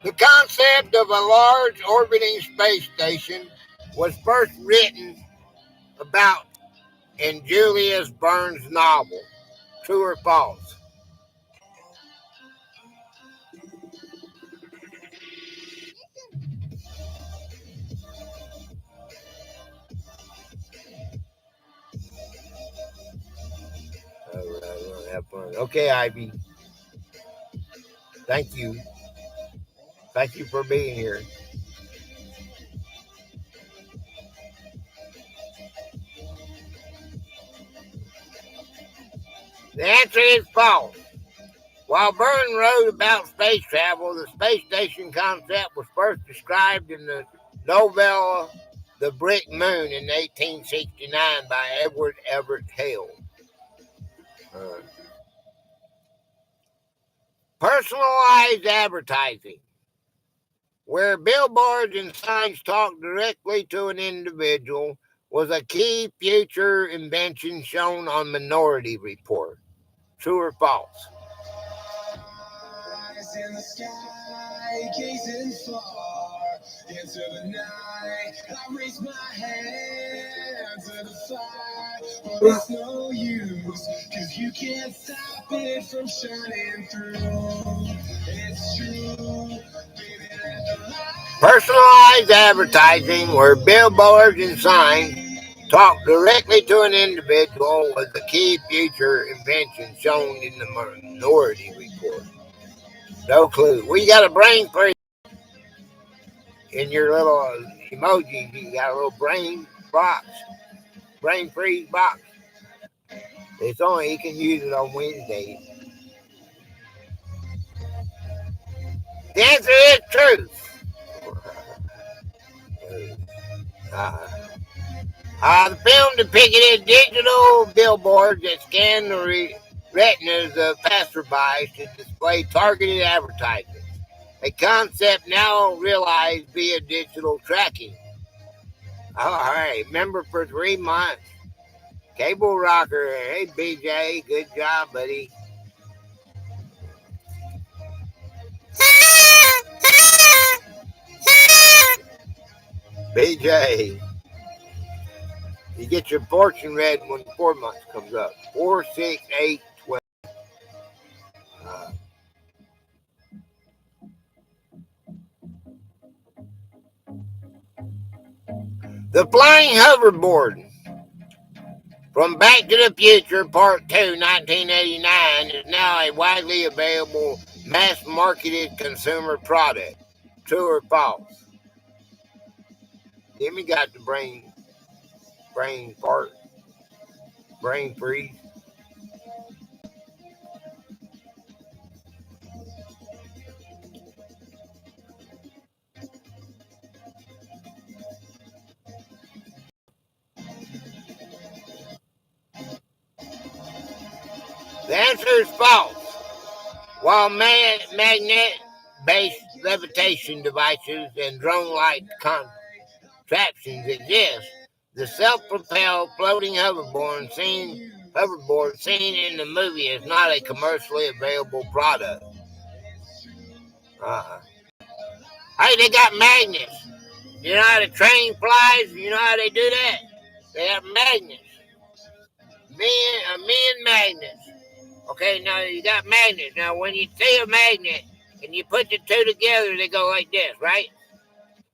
S1: The concept of a large orbiting space station was first written about in Julius Verne's novel. True or false? All right, we'll have fun. Okay, Ivy. Thank you. Thank you for being here. The answer is false. While Verne wrote about space travel, the space station concept was first described in the novella The Brick Moon in 1869 by Edward Everett Hale. Personalized advertising, where billboards and signs talk directly to an individual, was a key future invention shown on Minority Report. True or false? In the sky, gazing far into the night, I raise my hand to the fire, but it's no use, cause you can't stop it from shining through. It's true, baby, let the light. Personalized advertising, where billboards and signs talk directly to an individual, was a key future invention shown in the Minority Report. No clue. We got a brain freeze in your little emoji. You got a little brain box, brain freeze box. It's only you can use it on Wednesdays. The answer is true. The film depicted digital billboards that scanned the retinas of passersby to display targeted advertisements, a concept now realized via digital tracking. All right, member for 3 months. Cable Rocker. Hey, BJ. Good job, buddy. BJ. You get your fortune read when 4 months comes up. 4, 6, 8, 12. The Flying Hoverboard from Back to the Future Part 2, 1989, is now a widely available mass-marketed consumer product. True or false? Jimmy got the brain fart, brain freeze. The answer is false. While magnet-based levitation devices and drone-like contraptions exist, the self-propelled floating hoverboard seen in the movie is not a commercially available product. Hey, they got magnets. You know how the train flies? You know how they do that? They have magnets. Men magnets. Okay, now you got magnets. Now, when you see a magnet and you put the two together, they go like this, right?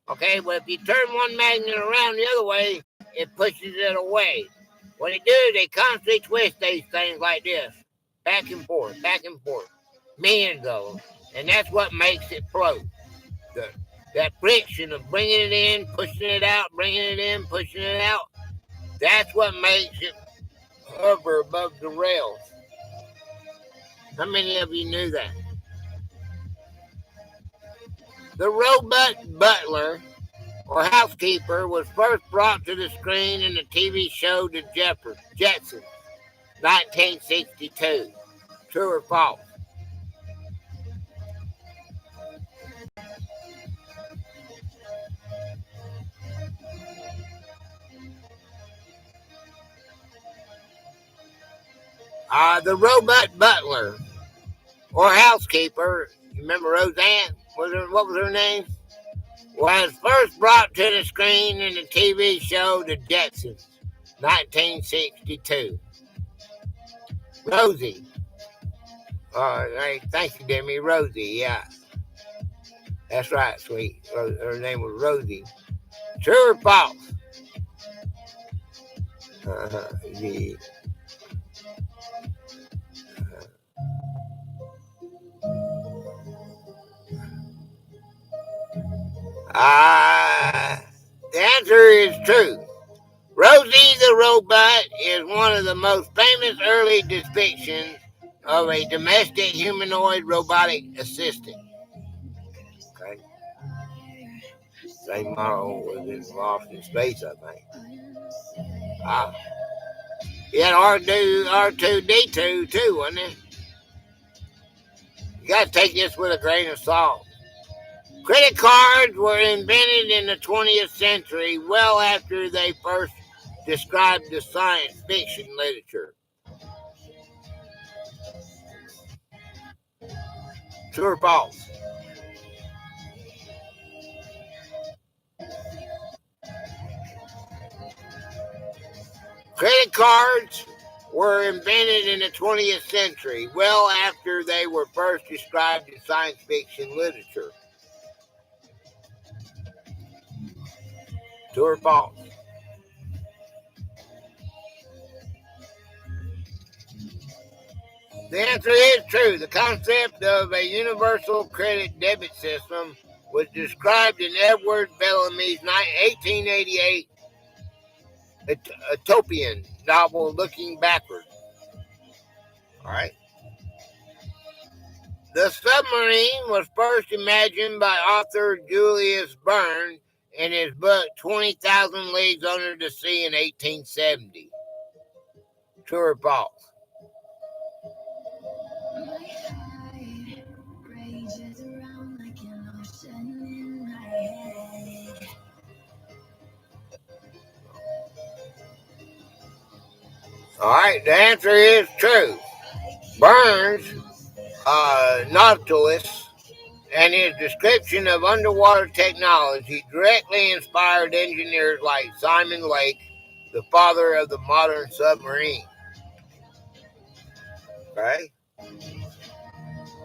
S1: Okay, well, if you turn one magnet around the other way, it pushes it away. What they do, they constantly twist these things like this, back and forth, back and forth. Men go, and that's what makes it float. The that friction of bringing it in, pushing it out, bringing it in, pushing it out, that's what makes it hover above the rails. How many of you knew that? The robot butler or housekeeper was first brought to the screen in the TV show The Jetsons, 1962. True or false? The robot butler or housekeeper, you remember Roseanne? What was her name? Was first brought to the screen in the TV show The Jetsons, 1962. Rosie. Thank you, Demi. Rosie, yeah. That's right, sweet. Her name was Rosie. True or false? Yeah. The answer is true. Rosie the robot is one of the most famous early depictions of a domestic humanoid robotic assistant. Okay. Same model was involved in space, I think. He had R2D2 too, wasn't it? You got to take this with a grain of salt. Credit cards were invented in the 20th century, well after they first described the science fiction literature. True or false? Credit cards were invented in the 20th century, well after they were first described in science fiction literature. True or false? The answer is true. The concept of a universal credit debit system was described in Edward Bellamy's 1888 utopian novel, Looking Backward. All right. The submarine was first imagined by author Julius Verne in his book 20,000 Leagues Under the Sea in 1870. True or false? All right, the answer is true. Verne's Nautilus and his description of underwater technology directly inspired engineers like Simon Lake, the father of the modern submarine. Okay?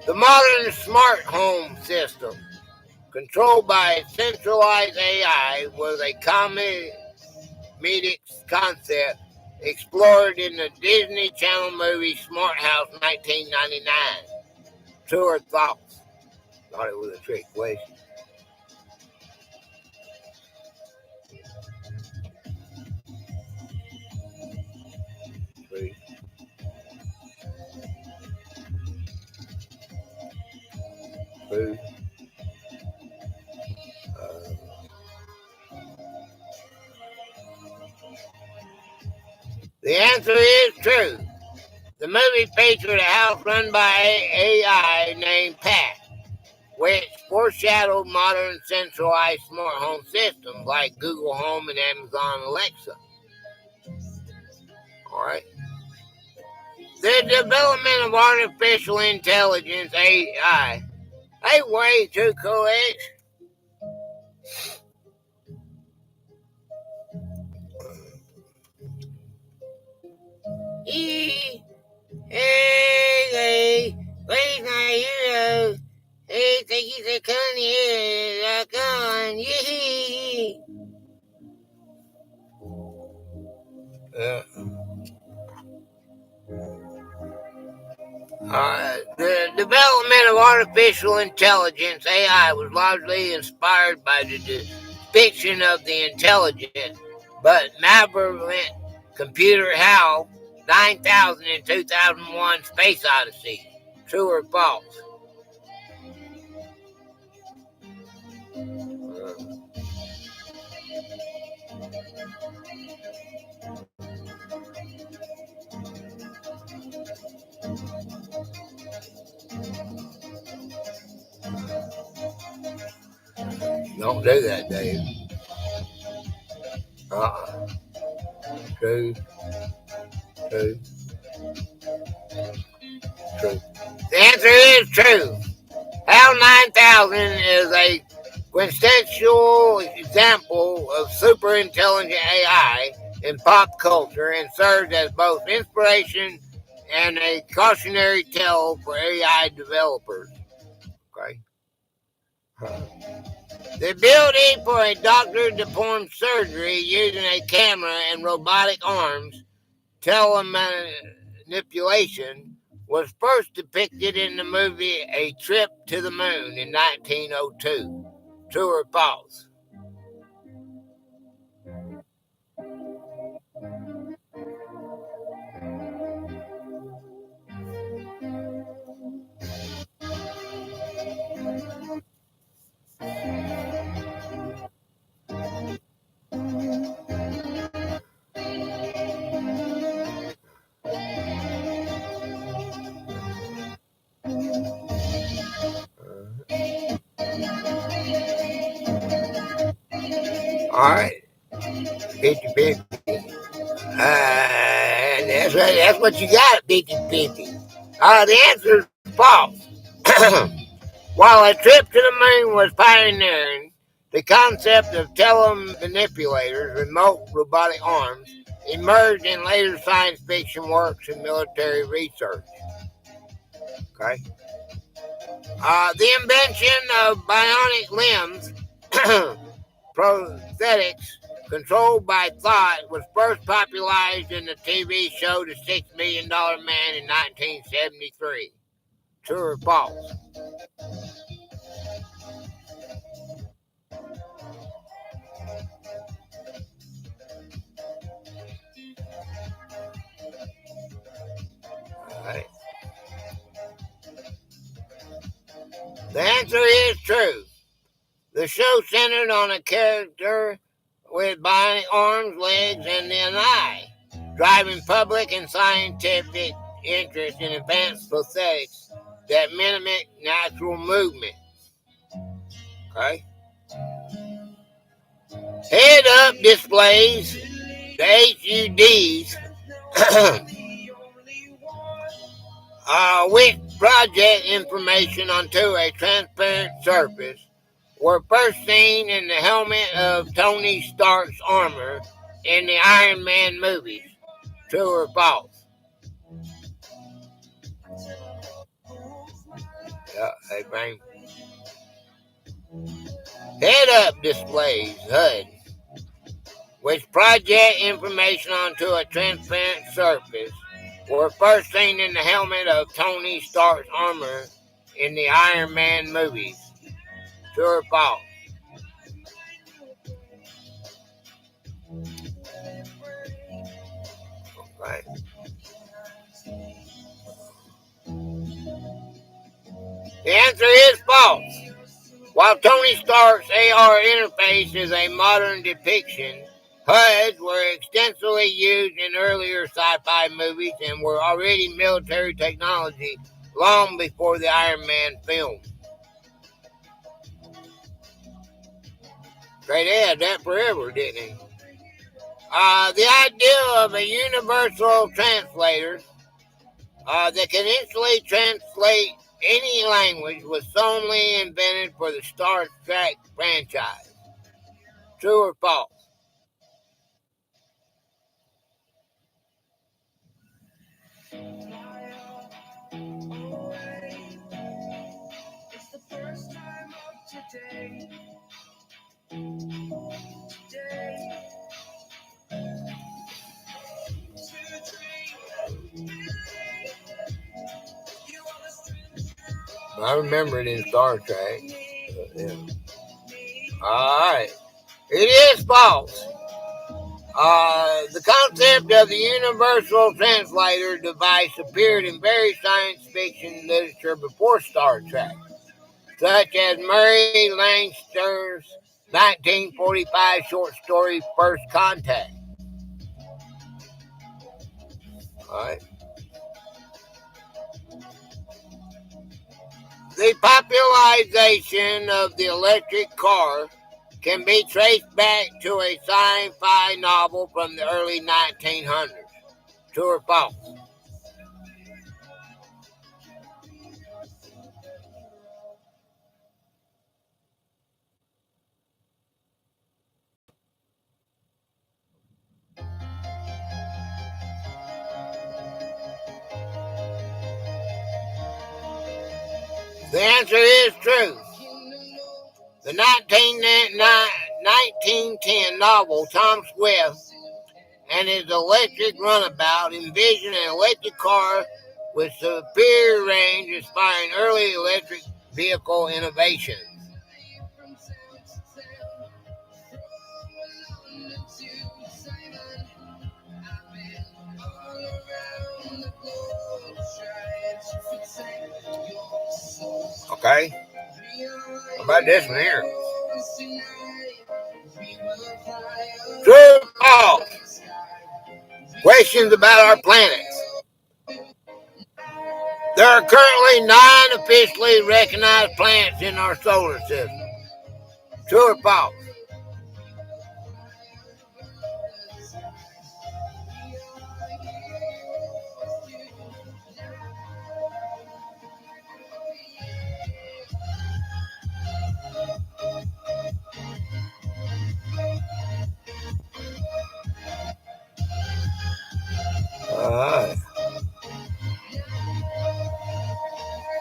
S1: The modern smart home system, controlled by centralized AI, was a comedic concept explored in the Disney Channel movie Smart House 1999. True or false? Thought it was a trick question. True. The answer is true. The movie featured a house run by AI named Pat, which foreshadowed modern centralized smart home systems like Google Home and Amazon Alexa. All right. The development of artificial intelligence, AI, ain't way too correct. Hey, where's my hero? Hey, thank you for coming here. Rock on. Yee. The development of artificial intelligence, AI, was largely inspired by the depiction of the intelligent but malevolent computer HAL 9000 in 2001 Space Odyssey. True or false? Don't do that, Dave. Uh-uh. True. True. True. The answer is true. HAL 9000 is a quintessential example of super intelligent AI in pop culture and serves as both inspiration and a cautionary tale for AI developers. Okay. The ability for a doctor to perform surgery using a camera and robotic arms, telemanipulation, was first depicted in the movie A Trip to the Moon in 1902. True or false? All right, 50-50. That's what you got, 50-50. The answer is false. While A Trip to the Moon was pioneering the concept of telemanipulators, remote robotic arms, emerged in later science fiction works and military research. Okay. The invention of bionic limbs, prosthetics controlled by thought, was first popularized in the TV show The $6 Million Man in 1973. True or false? All right. The answer is true. The show centered on a character with bionic arms, legs, and an eye, driving public and scientific interest in advanced prosthetics that mimic natural movement. Okay. Head-up displays, the HUDs, which project information onto a transparent surface, were first seen in the helmet of Tony Stark's armor in the Iron Man movies. True or false? Yeah, hey, Frank. Head-up displays, HUD, which project information onto a transparent surface, were first seen in the helmet of Tony Stark's armor in the Iron Man movies. True or false? Right. The answer is false. While Tony Stark's AR interface is a modern depiction, HUDs were extensively used in earlier sci-fi movies and were already military technology long before the Iron Man film. They had that forever, didn't they? The idea of a universal translator that can instantly translate any language was solely invented for the Star Trek franchise. True or false? I remember it in Star Trek. Yeah. All right. It is false. The concept of the universal translator device appeared in various science fiction literature before Star Trek, such as Murray Leinster's 1945 short story First Contact. All right. The popularization of the electric car can be traced back to a sci-fi novel from the early 1900s. True or false? The answer is true. The 1910 novel Tom Swift and his electric runabout envisioned an electric car with superior range, inspiring early electric vehicle innovations. Okay. How about this one here? True or false? Questions about our planets. There are currently 9 officially recognized planets in our solar system. True or false? All right.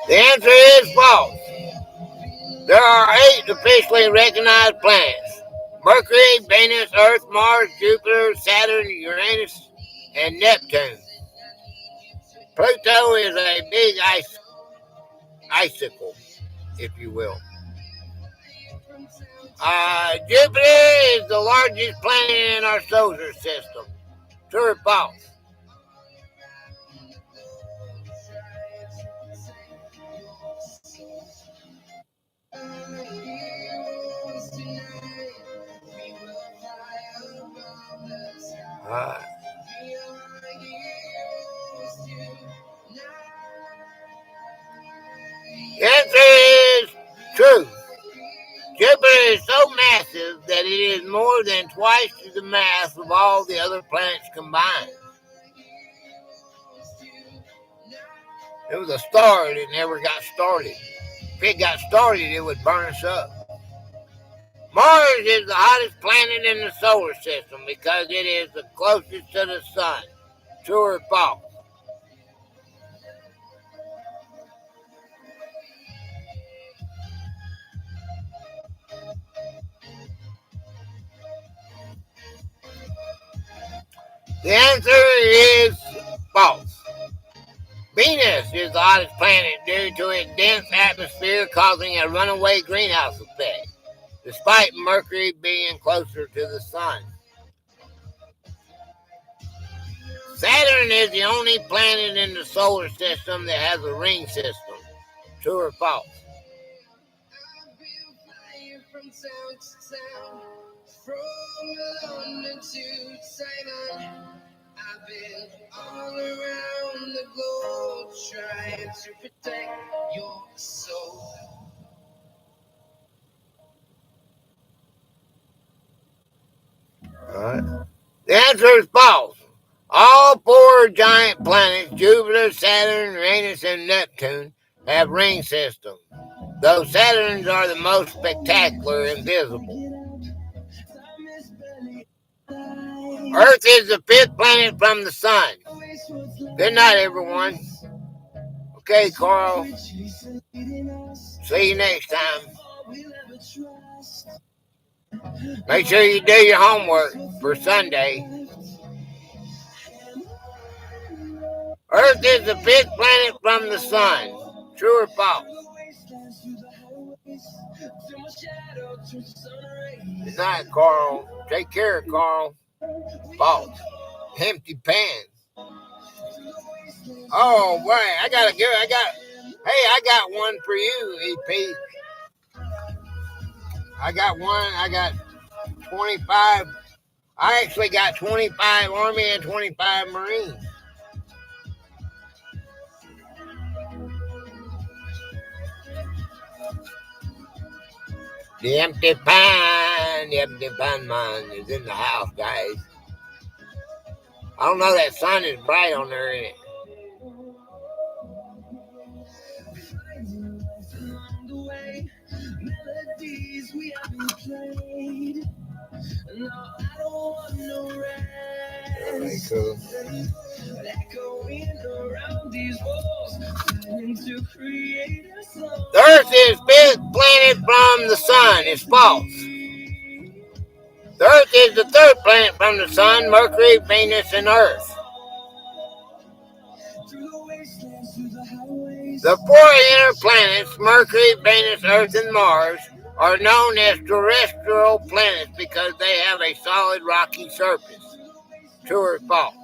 S1: The answer is false. There are 8 officially recognized planets: Mercury, Venus, Earth, Mars, Jupiter, Saturn, Uranus, and Neptune. Pluto is a big icicle, if you will. Jupiter is the largest planet in our solar system. True or false? The answer is true. Jupiter is so massive that it is more than twice the mass of all the other planets combined. It was a star that never got started. If it got started, it would burn us up. Mars is the hottest planet in the solar system because it is the closest to the sun. True or false? The answer is false. Venus is the hottest planet due to its dense atmosphere causing a runaway greenhouse effect, despite Mercury being closer to the sun. Saturn is the only planet in the solar system that has a ring system. True or false? I've been all around the globe trying to protect your soul. All right. The answer is false. All 4 giant planets, Jupiter, Saturn, Uranus, and Neptune, have ring systems, though Saturn's are the most spectacular and visible. Earth is the 5th planet from the sun. Good night, everyone. Okay, Carl. See you next time. Make sure you do your homework for Sunday. Earth is the 5th planet from the sun. True or false? Night, Carl. Take care, Carl. False. Empty pants. Oh, wait. I got one for you, EP. I got one. I got 25. I actually got 25 Army and 25 Marines. The empty pan man is in the house, guys. I don't know, that sun is bright on there, isn't it? Very cool. The Earth is fifth planet from the sun. It's false. The Earth is the third planet from the sun, Mercury, Venus, and Earth. The four inner planets, Mercury, Venus, Earth, and Mars, are known as terrestrial planets because they have a solid rocky surface. True or false?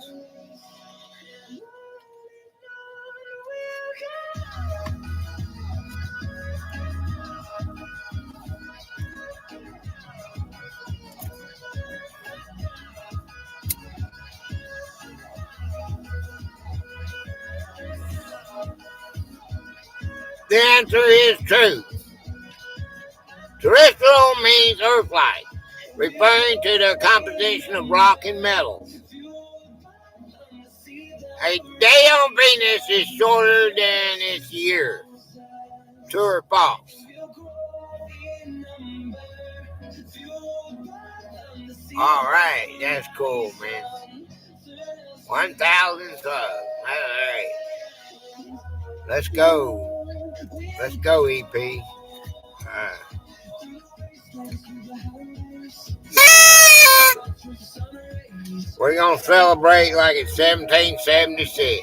S1: The answer is true. Terrestrial means Earth-like, referring to the composition of rock and metals. A day on Venus is shorter than its year. True or false? All right, that's cool, man. 1,000 subs. All right. Let's go. Let's go, EP. We're going to celebrate like it's 1776.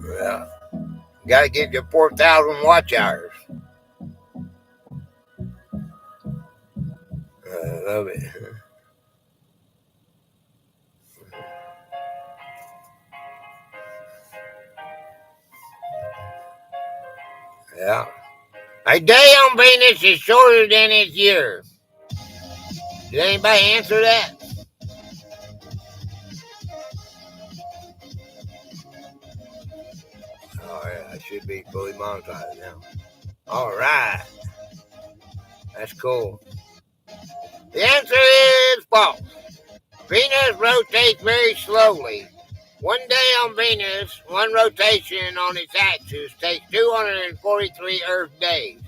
S1: Yeah. Got to get your 4,000 watch hours. I love it. Yeah. A day on Venus is shorter than its year. Did anybody answer that? Oh, yeah, I should be fully monetized now. All right. That's cool. The answer is false. Venus rotates very slowly. One day on Venus, one rotation on its axis takes 243 Earth days,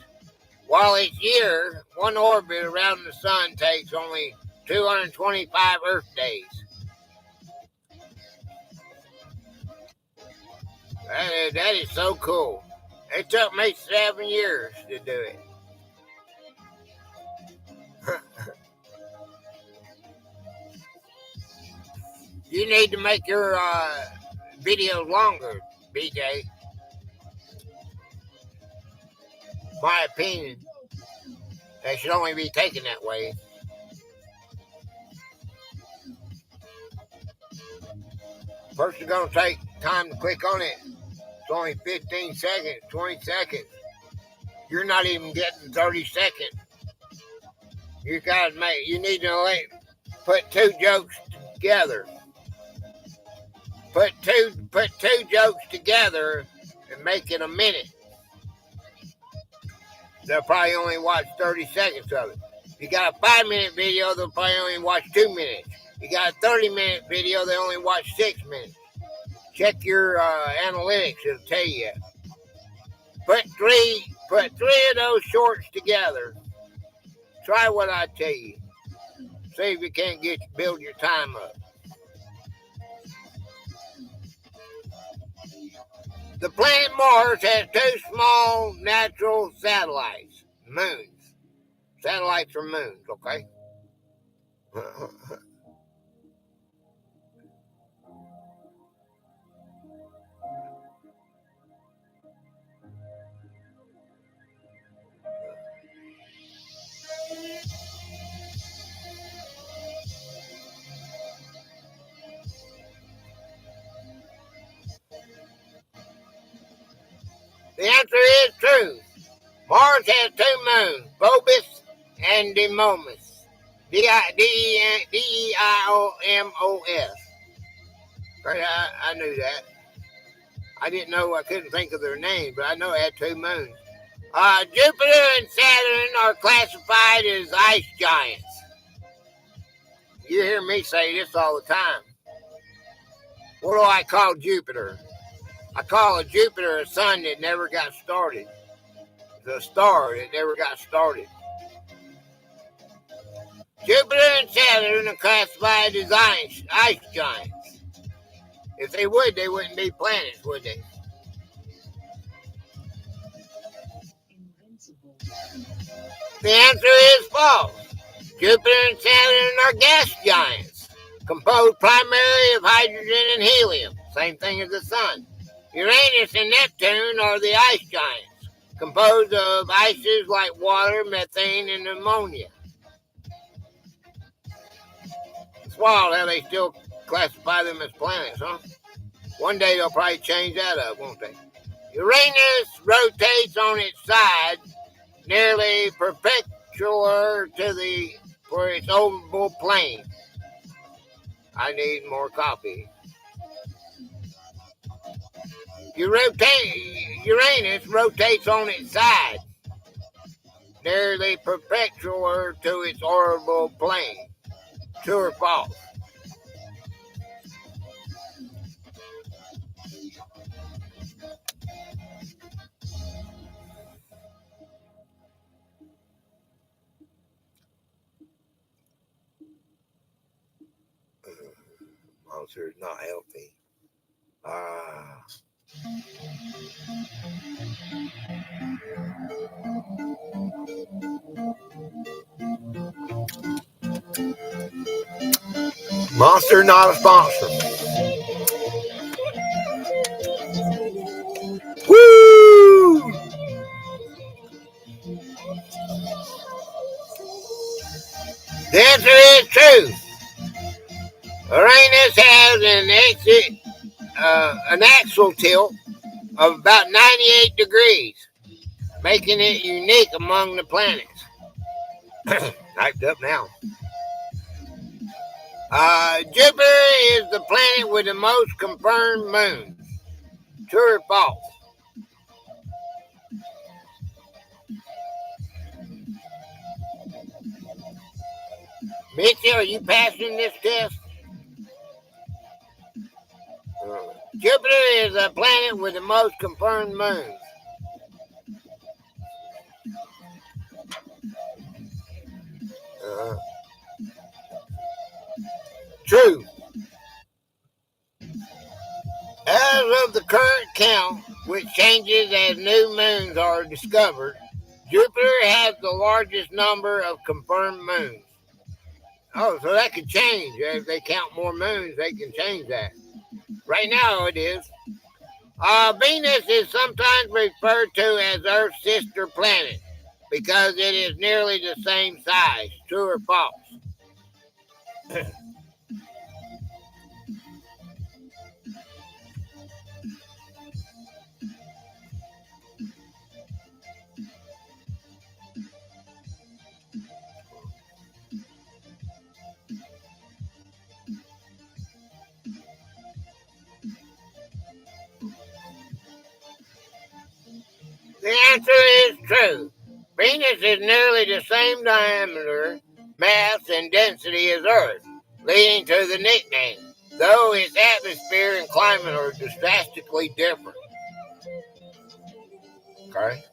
S1: while each year, one orbit around the sun takes only 225 Earth days. That is so cool. It took me 7 years to do it. You need to make your videos longer, BJ. My opinion. They should only be taken that way. First, you're going to take time to click on it. It's only 15 seconds, 20 seconds. You're not even getting 30 seconds. You need to put two jokes together. Put two jokes together and make it a minute. They'll probably only watch 30 seconds of it. If you got a 5-minute video, they'll probably only watch 2 minutes. You got a 30-minute video, they only watch 6 minutes. Check your analytics, it'll tell you. Put three of those shorts together. Try what I tell you. See if you can't build your time up. The planet Mars has 2 small natural satellites, moons. Satellites are moons, okay? The answer is true. Mars has two moons, Phobos and Deimos. Deimos. I knew that. I didn't know, I couldn't think of their name, but I know it had two moons. Jupiter and Saturn are classified as ice giants. You hear me say this all the time. What do I call Jupiter? I call Jupiter a sun that never got started. The star that never got started. Jupiter and Saturn are classified as ice giants. If they would, they wouldn't be planets, would they? The answer is false. Jupiter and Saturn are gas giants, composed primarily of hydrogen and helium, same thing as the sun. Uranus and Neptune are the ice giants, composed of ices like water, methane, and ammonia. It's wild how they still classify them as planets, huh? One day they'll probably change that up, won't they? Uranus rotates on its side nearly perpendicular for its orbital plane. I need more coffee. Uranus rotates on its side, nearly perpendicular to its orbital plane. True or false? Monster is not healthy. Monster not a sponsor. Woo! The answer is true. Uranus has an axial tilt of about 98 degrees, making it unique among the planets. Hyped up now. Jupiter is the planet with the most confirmed moons. True or false? Mitchell, are you passing this test? Jupiter is the planet with the most confirmed moons. True. As of the current count, which changes as new moons are discovered, Jupiter has the largest number of confirmed moons. Oh, so that could change. If they count more moons, they can change that. Right now it is. Venus is sometimes referred to as Earth's sister planet because it is nearly the same size. True or false? The answer is true. Venus is nearly the same diameter, mass, and density as Earth, leading to the nickname, though its atmosphere and climate are drastically different. Okay?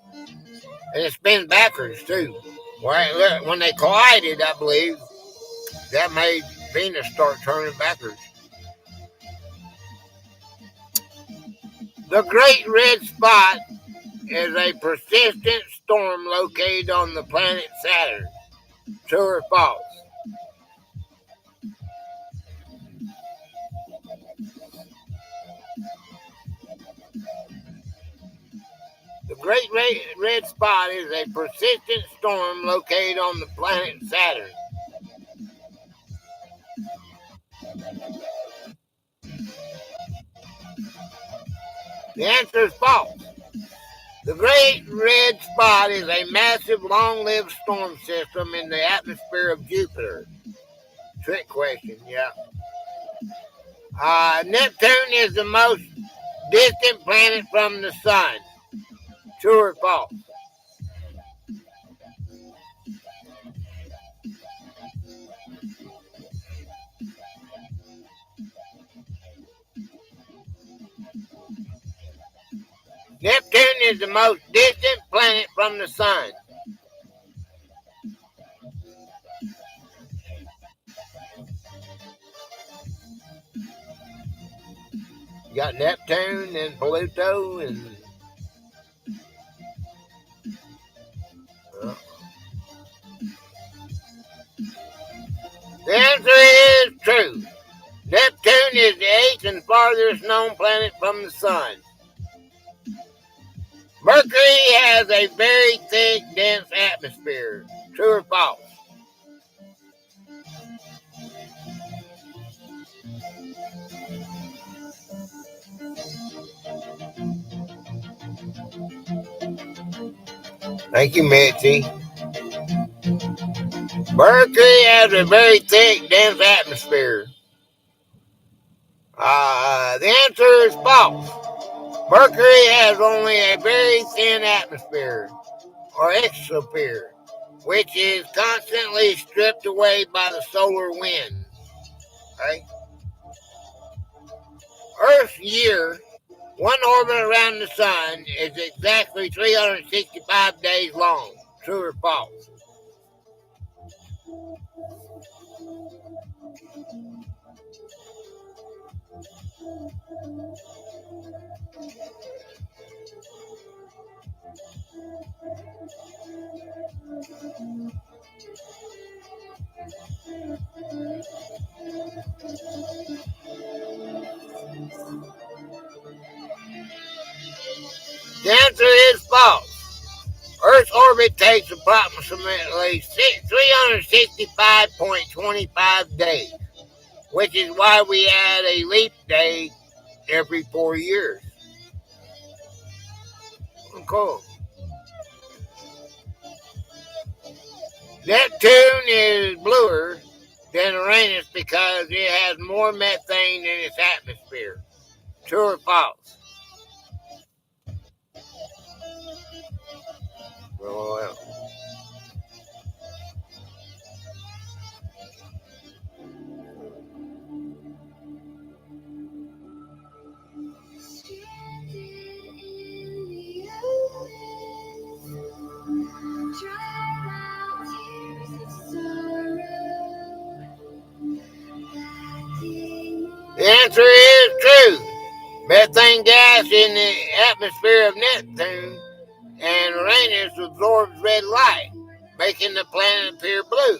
S1: And it spins backwards, too. When they collided, I believe, that made Venus start turning backwards. The Great Red Spot is a persistent storm located on the planet Saturn. True or false? The Great Red Spot is a persistent storm located on the planet Saturn. The answer is false. The Great Red Spot is a massive, long-lived storm system in the atmosphere of Jupiter. Trick question, yeah. Neptune is the most distant planet from the sun. True or false? Neptune is the most distant planet from the sun. You got Neptune and Pluto and uh, the answer is true. Neptune is the eighth and farthest known planet from the sun. Mercury has a very thick, dense atmosphere. True or false? Thank you, Mitzi. Mercury has a very thick, dense atmosphere. The answer is false. Mercury has only a very thin atmosphere, or exosphere, which is constantly stripped away by the solar wind. Okay? Earth's year, one orbit around the sun, is exactly 365 days long. True or false? The answer is false. Earth's orbit takes approximately 365.25 days, which is why we add a leap day every 4 years. Cool. Neptune is bluer than Uranus because it has more methane in its atmosphere. True or false? Well, the answer is true. Methane gas in the atmosphere of Neptune and Uranus absorbs red light, making the planet appear blue.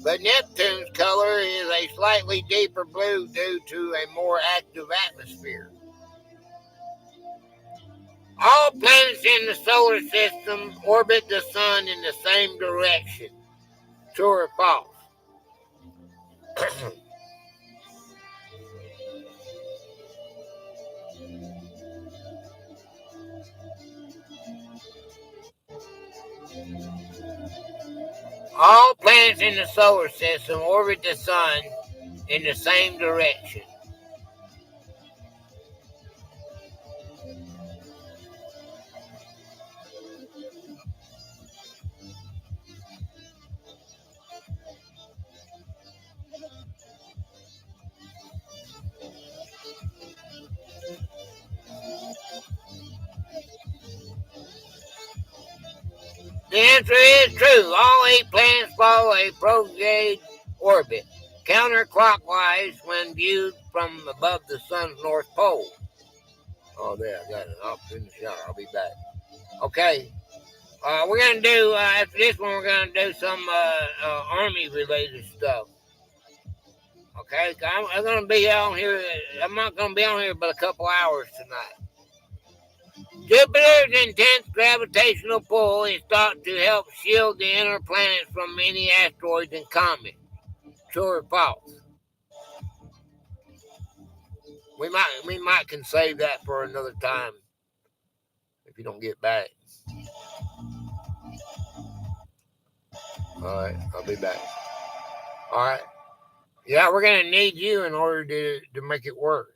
S1: But Neptune's color is a slightly deeper blue due to a more active atmosphere. All planets in the solar system orbit the sun in the same direction. True or false? All planets in the solar system orbit the sun in the same direction. The answer is true. All 8 planets follow a prograde orbit, counterclockwise when viewed from above the sun's north pole. Oh, there, I got it. I'll in the shower. I'll be back. Okay. We're going to do, after this one, we're going to do some Army-related stuff. Okay? I'm going to be on here. I'm not going to be on here but a couple hours tonight. Jupiter's intense gravitational pull is thought to help shield the inner planets from many asteroids and comets. True or false? We might can save that for another time you don't get back. All right, I'll be back. All right. Yeah, we're going to need you in order to make it work.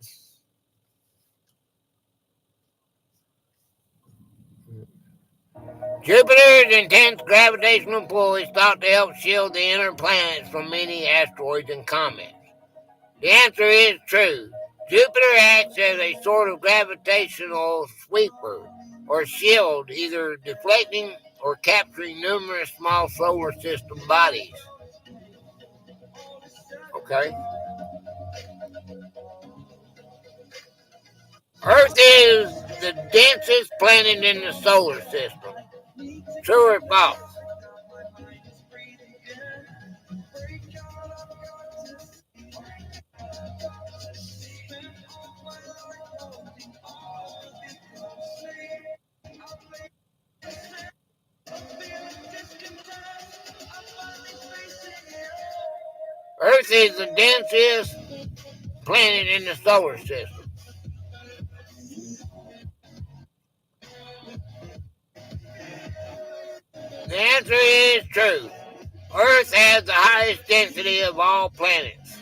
S1: Jupiter's intense gravitational pull is thought to help shield the inner planets from many asteroids and comets. The answer is true. Jupiter acts as a sort of gravitational sweeper or shield, either deflecting or capturing numerous small solar system bodies. Okay. Earth is the densest planet in the solar system. True or false? Earth is the densest planet in the solar system. The answer is true. Earth has the highest density of all planets.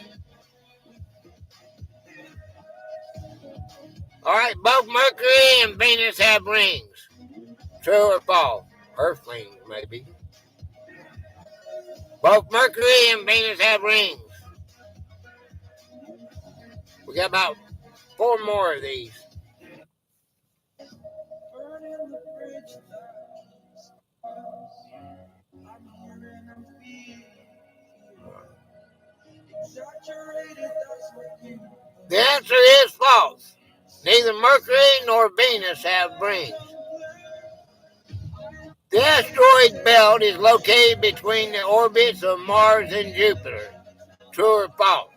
S1: All right, both Mercury and Venus have rings. True or false? Earthlings, maybe. Both Mercury and Venus have rings. We got about 4 more of these. The answer is false. Neither Mercury nor Venus have rings. The asteroid belt is located between the orbits of Mars and Jupiter. True or false?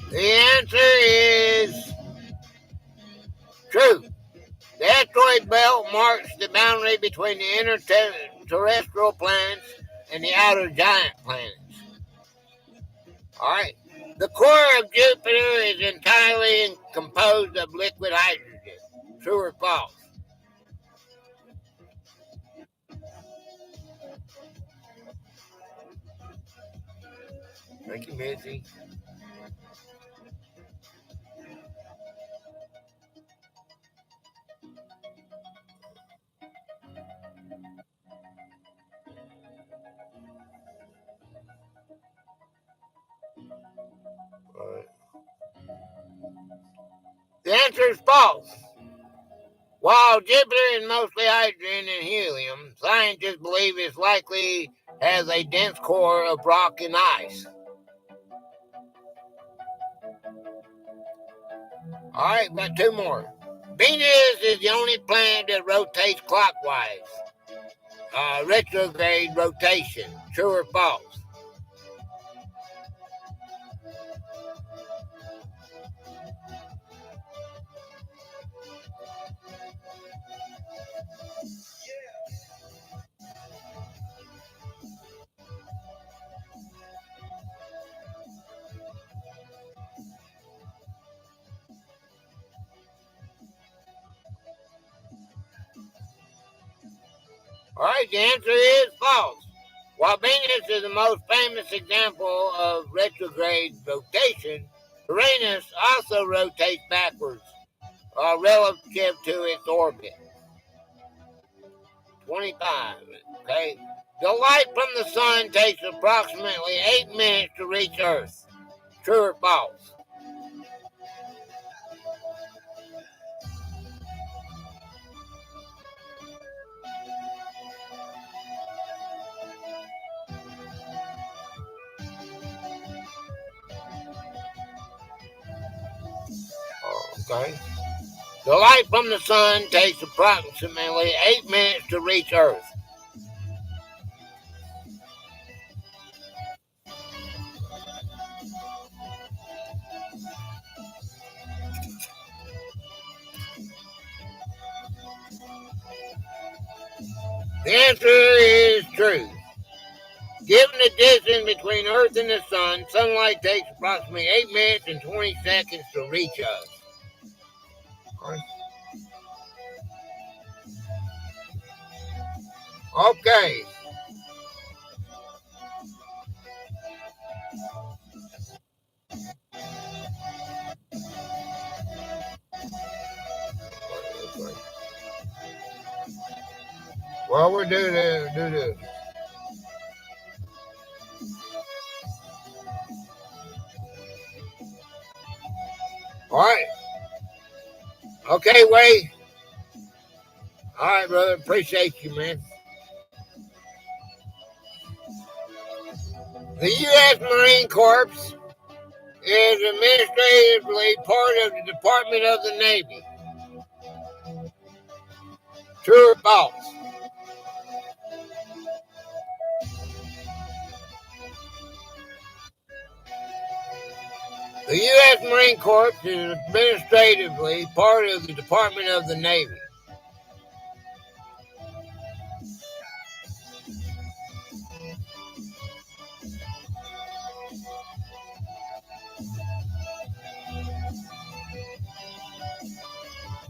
S1: The answer is true. The asteroid belt marks the boundary between the inner terrestrial planets and the outer giant planets. All right. The core of Jupiter is entirely composed of liquid hydrogen. True or false? Thank you, Missy. All right. The answer is false. While Jupiter is mostly hydrogen and helium, scientists believe it likely has a dense core of rock and ice. All right, got 2 more. Venus is the only planet that rotates clockwise. Retrograde rotation. True or false? All right, the answer is false. While Venus is the most famous example of retrograde rotation, Uranus also rotates backwards relative to its orbit. 25. Okay. The light from the sun takes approximately 8 minutes to reach Earth. True or false? Okay. The light from the sun takes approximately 8 minutes to reach Earth. The answer is true. Given the distance between Earth and the sun, sunlight takes approximately 8 minutes and 20 seconds to reach us. Okay. Well, we'll do this. All right. Okay, Wade. All right, brother. Appreciate you, man. The U.S. Marine Corps is administratively part of the Department of the Navy. True or false? The U.S. Marine Corps is administratively part of the Department of the Navy.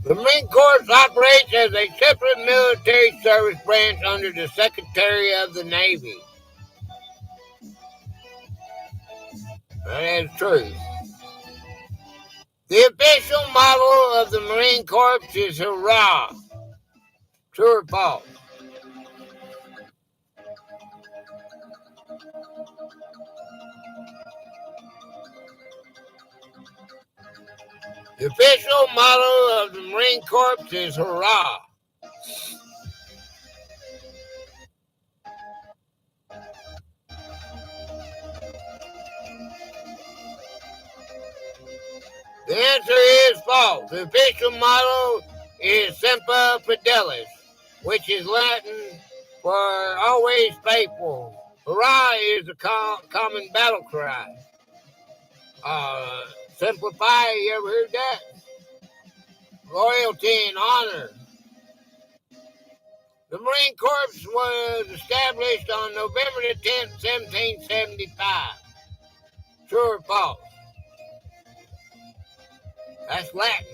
S1: The Marine Corps operates as a separate military service branch under the Secretary of the Navy. That is true. The official model of the Marine Corps is Hurrah. True or false? The official motto of the Marine Corps is Hurrah! The answer is false. The official motto is Semper Fidelis, which is Latin for always faithful. Hurrah is a common battle cry. Simplify, you ever heard that? Loyalty and honor. The Marine Corps was established on November the 10th, 1775. True or false? That's Latin.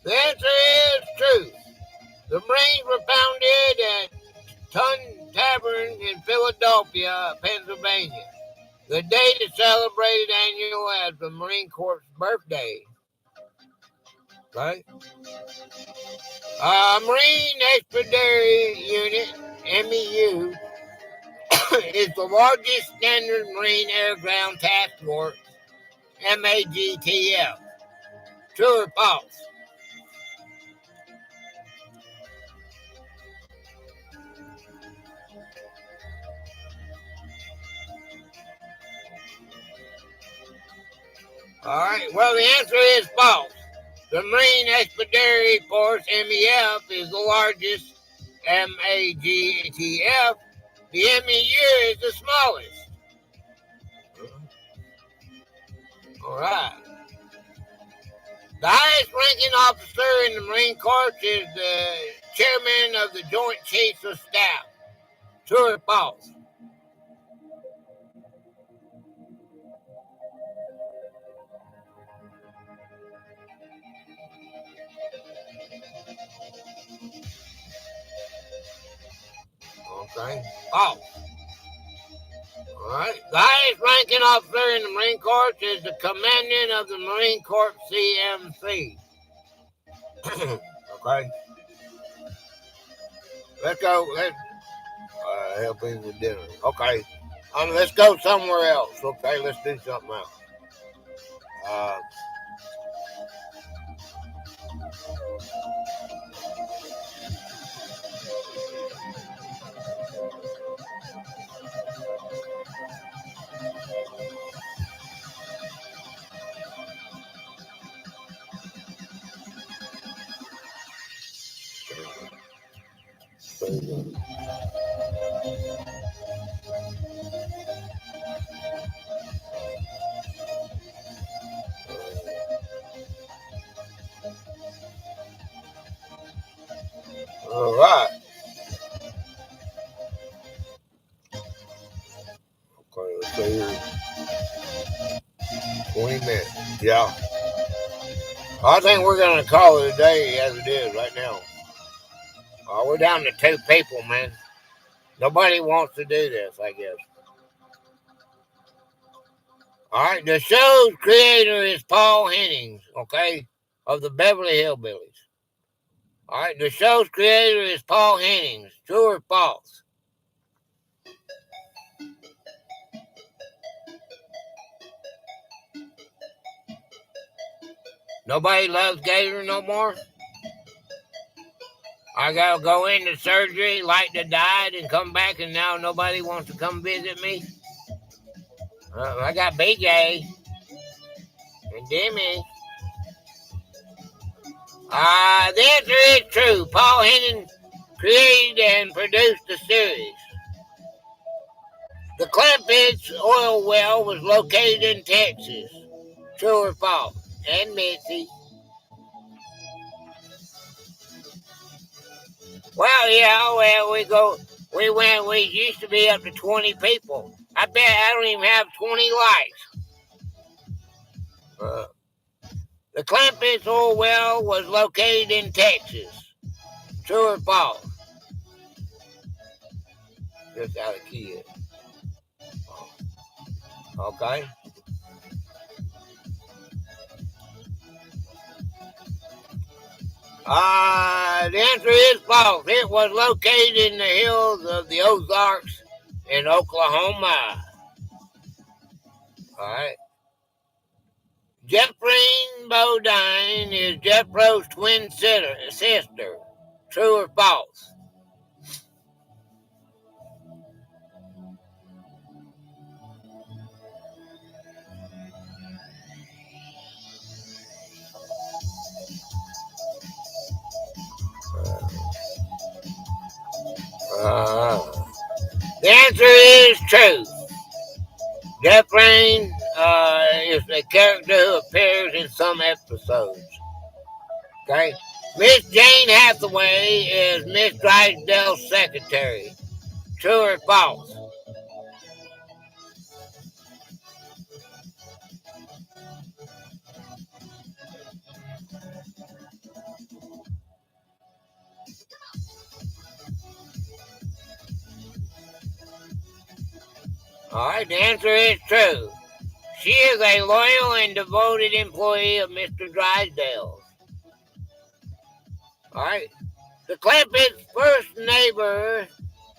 S1: The answer is true. The Marines were founded at Tun Tavern in Philadelphia, Pennsylvania. The date is celebrated annually as the Marine Corps' birthday. Okay. Marine Expeditionary Unit, MEU, is the largest standard Marine Air Ground Task Force, MAGTF. True or false? All right. Well, the answer is false. The Marine Expeditionary Force, MEF, is the largest, MAGTF. The MEU is the smallest. All right. The highest ranking officer in the Marine Corps is the chairman of the Joint Chiefs of Staff. True or false? Okay. False. All right. The highest ranking officer in the Marine Corps is the commandant of the Marine Corps CMC. Okay. Let's go. Let's help him with dinner. Okay. Let's go somewhere else. Okay. Let's do something else. Uh, 20 minutes. Yeah. I think we're going to call it a day as it is right now. We're down to 2 people, man. Nobody wants to do this, I guess. All right. The show's creator is Paul Hennings, okay, of the Beverly Hillbillies. All right. The show's creator is Paul Hennings. True or false? Nobody loves Gator no more? I gotta go into surgery like they died and come back, and now nobody wants to come visit me? I got BJ and Demi. The answer is true. Paul Hennings created and produced the series. The Clampets oil well was located in Texas. True or false? And Mitzi. Well, yeah, we used to be up to 20 people. I bet I don't even have 20 likes. The Clampets oil well was located in Texas. True or false? Just out of kid. Okay. The answer is false. It was located in the hills of the Ozarks in Oklahoma. All right. Jeffrine Bodine is Jethro's twin sister. True or false? The answer is true. Jeffrine is a character who appears in some episodes. Okay. Miss Jane Hathaway is Miss Drysdale's secretary. True or false? All right, the answer is true. She is a loyal and devoted employee of Mr. Drysdale's. All right. The Clampetts' first neighbor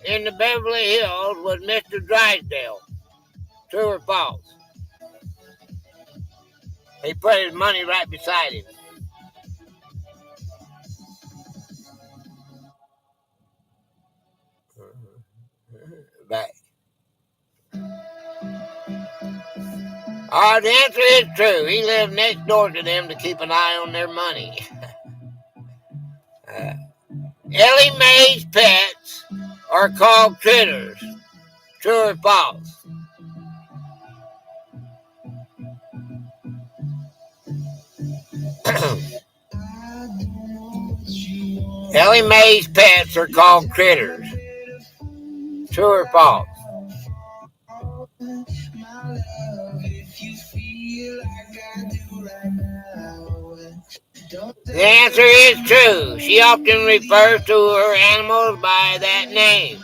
S1: in the Beverly Hills was Mr. Drysdale. True or false? He put his money right beside him. Back. The answer is true. He lived next door to them to keep an eye on their money. Ellie Mae's pets are called critters. True or false? Ellie Mae's pets are called critters. True or false? The answer is true. She often refers to her animals by that name.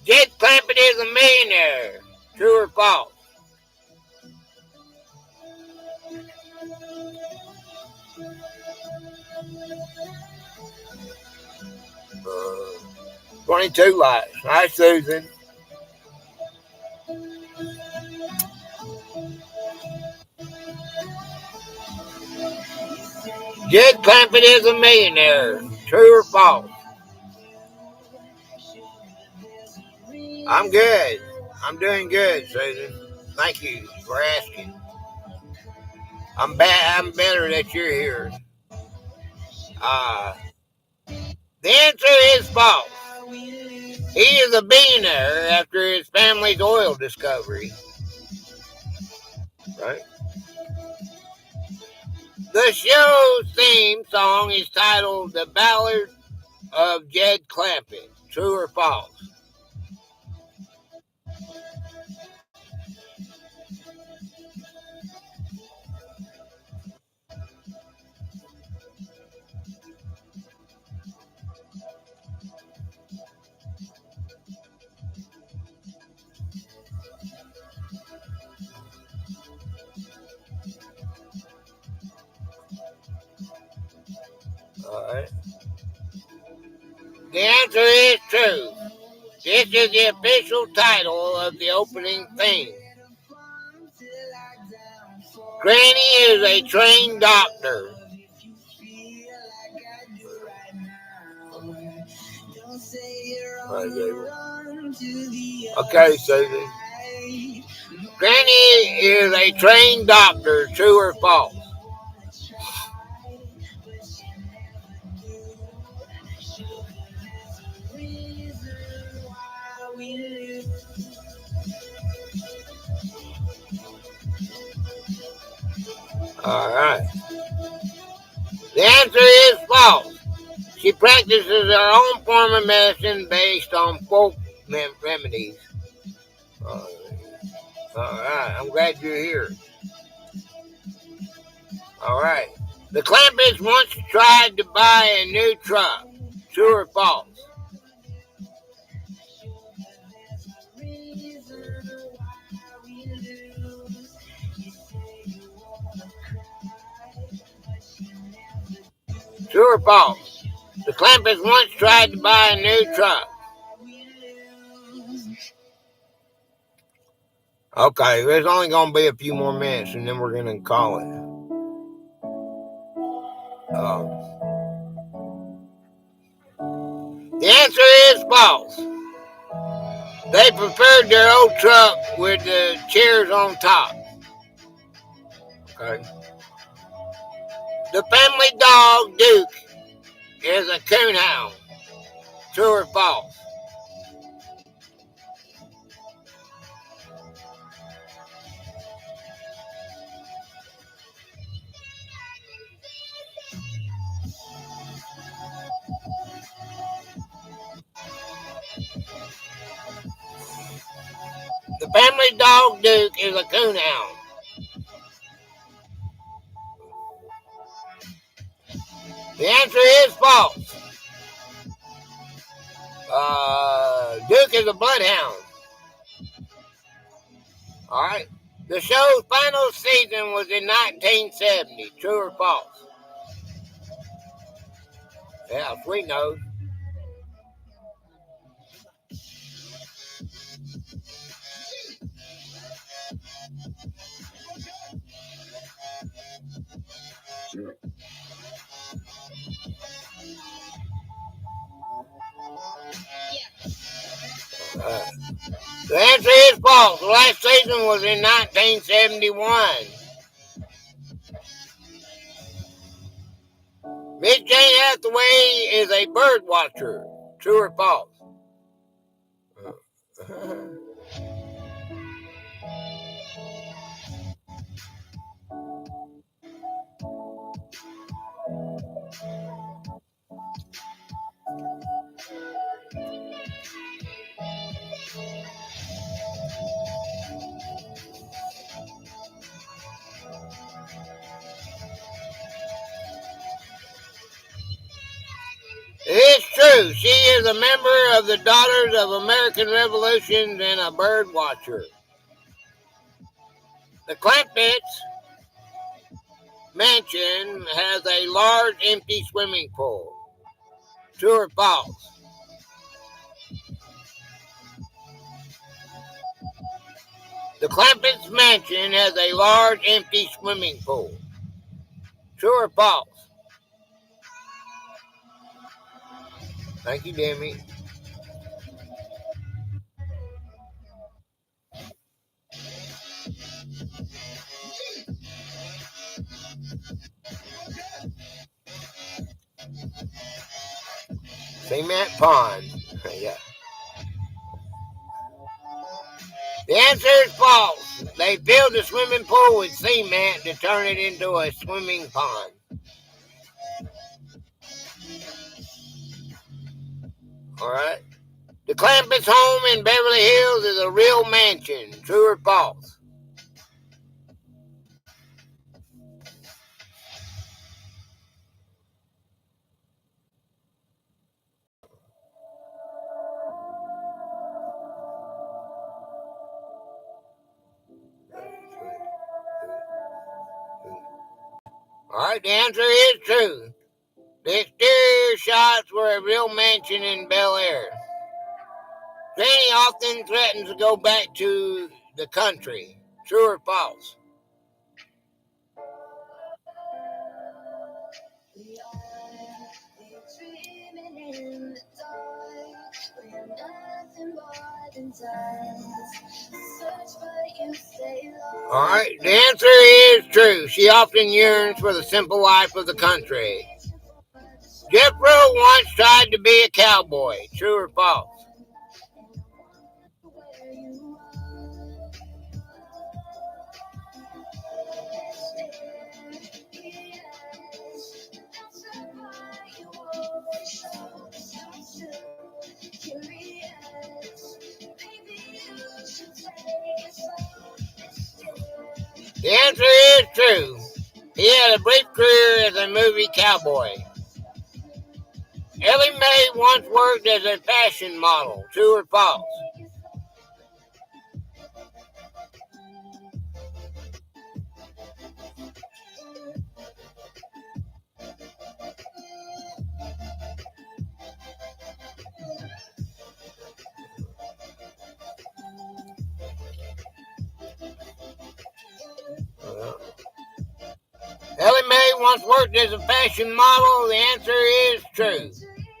S1: Jed Clampett is a millionaire. True or false? Uh, 22 likes. Hi, Susan. Jed Clampett is a millionaire. True or false? I'm good. I'm doing good, Susan. Thank you for asking. I'm better that you're here. The answer is false. He is a billionaire after his family's oil discovery. Right? The show's theme song is titled "The Ballad of Jed Clampett." True or false? right. The answer is true. This is the official title of the opening theme. Granny is a trained doctor. Okay, Susan. Granny is a trained doctor. True or false? All right. The answer is false. She practices her own form of medicine based on folk remedies. All right. I'm glad you're here. All right. The Clampets once tried to buy a new truck. True or false? True or false? The Clampets once tried to buy a new truck. Okay, there's only going to be a few more minutes and then we're going to call it. The answer is false. They preferred their old truck with the chairs on top. Okay. The family dog, Duke, is a coonhound. True or false? The family dog, Duke, is a coonhound. The answer is false. Duke is a bloodhound. All right. The show's final season was in 1970. True or false? Yeah, sweet nose. The answer is false. The last season was in 1971. Miss Jane Hathaway is a bird watcher. True or false? It's true. She is a member of the Daughters of American Revolution and a bird watcher. The Clampets mansion has a large empty swimming pool. True or false? The Clampets mansion has a large empty swimming pool. True or false? Thank you, Demi. Cement pond. Yeah. The answer is false. They filled the swimming pool with cement to turn it into a swimming pond. All right. The Clampets home in Beverly Hills is a real mansion. True or false? All right. The answer is true. The exterior shots were a real mansion in Bel Air. Granny often threatens to go back to the country. True or false? All right, the answer is true. She often yearns for the simple life of the country. Jethro once tried to be a cowboy. True or false? The answer is true. He had a brief career as a movie cowboy. Ellie Mae once worked as a fashion model. True or false? Ellie Mae once worked as a fashion model. The answer is true.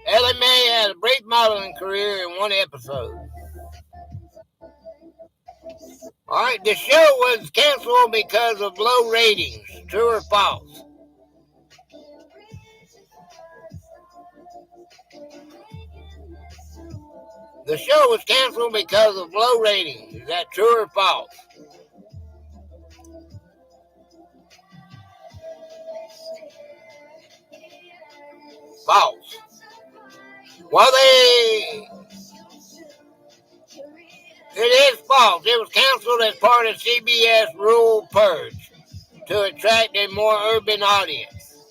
S1: Ellie Mae had a brief modeling career in one episode. All right, the show was canceled because of low ratings. True or false? The show was canceled because of low ratings. Is that true or false? False. Well, it is false. It was canceled as part of CBS Rural Purge to attract a more urban audience.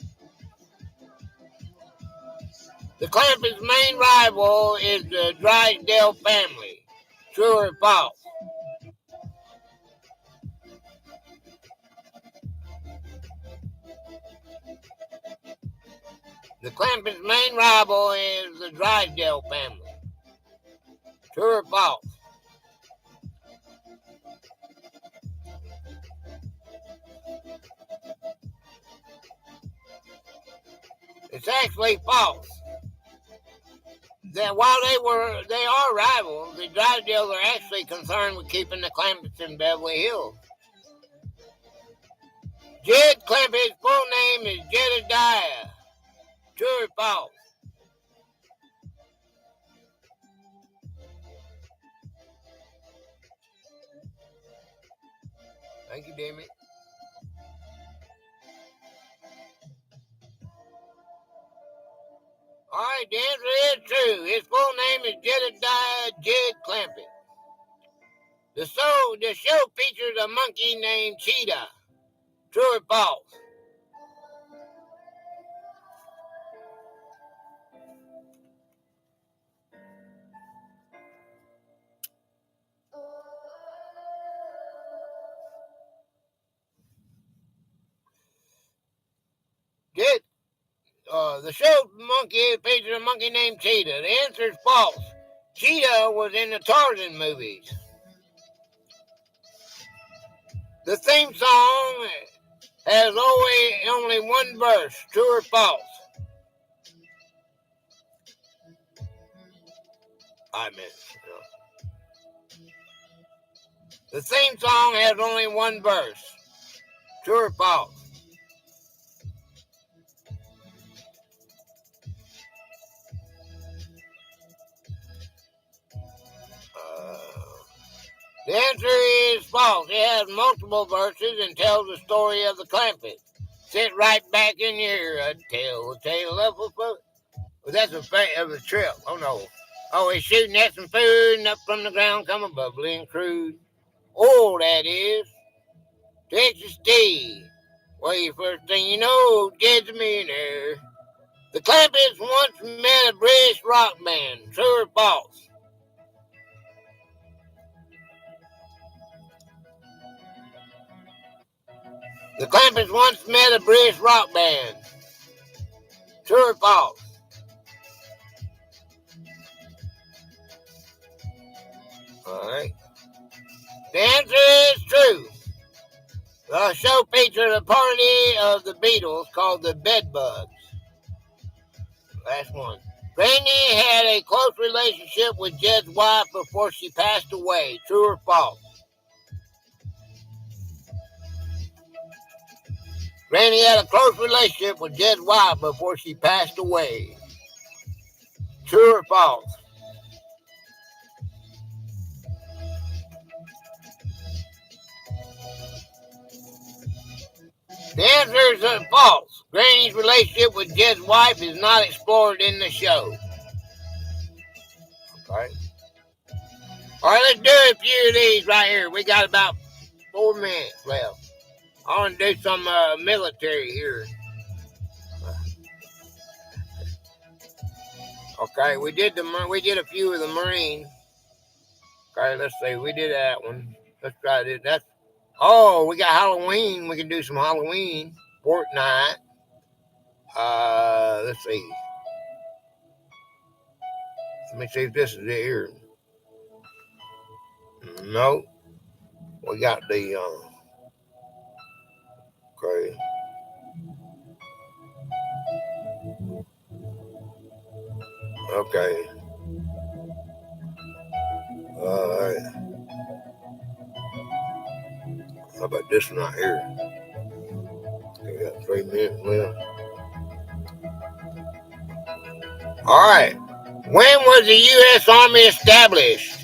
S1: The Clampetts' main rival is the Drysdale family. True or false? The Clampetts' main rival is the Drysdale family. True or false? It's actually false. That while they are rivals, the Drysdales are actually concerned with keeping the Clampetts in Beverly Hills. Jed Clampett's full name is Jedediah. True or false? Thank you, Demi. All right, the answer is true. His full name is Jedediah Jed Clampett. The show features a monkey named Cheetah. True or false? The show monkey features a monkey named Cheetah. The answer is false. Cheetah was in the Tarzan movies. The theme song has only one verse. True or false? I missed. The theme song has only one verse. True or false? The answer is false. It has multiple verses and tells the story of the Clampetts. Sit right back in here, tell the tale of a foot. Well, that's of a trip. Oh, no. Oh, he's shooting at some food and up from the ground come a bubbling crude. Oh, that is Texas tea. Well, the first thing you know, Jed's a millionaire. The Clampetts once met a British rock band. True or false? The Clampetts once met a British rock band. True or false? All right. The answer is true. The show featured a party of the Beatles called the Bedbugs. Last one. Granny had a close relationship with Jed's wife before she passed away. True or false? Granny had a close relationship with Jed's wife before she passed away. True or false? The answer is false. Granny's relationship with Jed's wife is not explored in the show. Okay. All right, let's do a few of these right here. We got about 4 minutes left. I want to do some military here. Okay, we did a few of the Marines. Okay, let's see. We did that one. Let's try this. We got Halloween. We can do some Halloween. Fortnite. Let's see. Let me see if this is it here. No. We got the okay. Okay. Alright. How about this one right here? We got 3 minutes left. Alright. When was the U.S. Army established?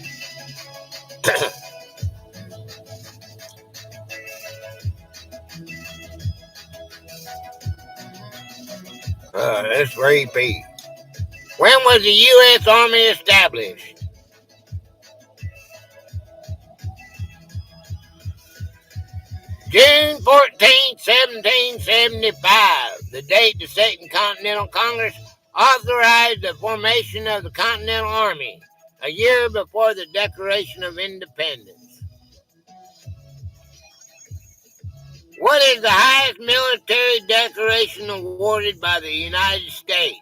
S1: Let's repeat. When was the U.S. Army established? June 14th, 1775, the date the Second Continental Congress authorized the formation of the Continental Army, a year before the Declaration of Independence. What is the highest military decoration awarded by the United States?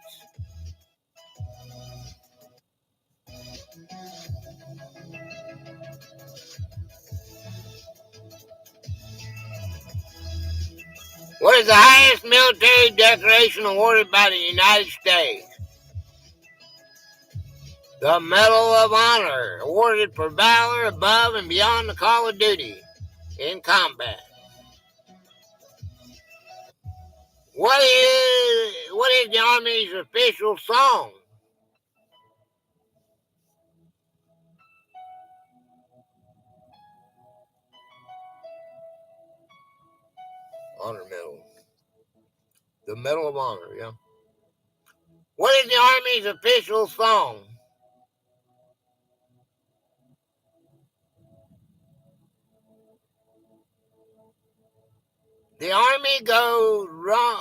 S1: What is the highest military decoration awarded by the United States? The Medal of Honor, awarded for valor above and beyond the call of duty in combat. What is the Army's official song? Honor Medal. The Medal of Honor, yeah. What is the Army's official song? The Army goes run,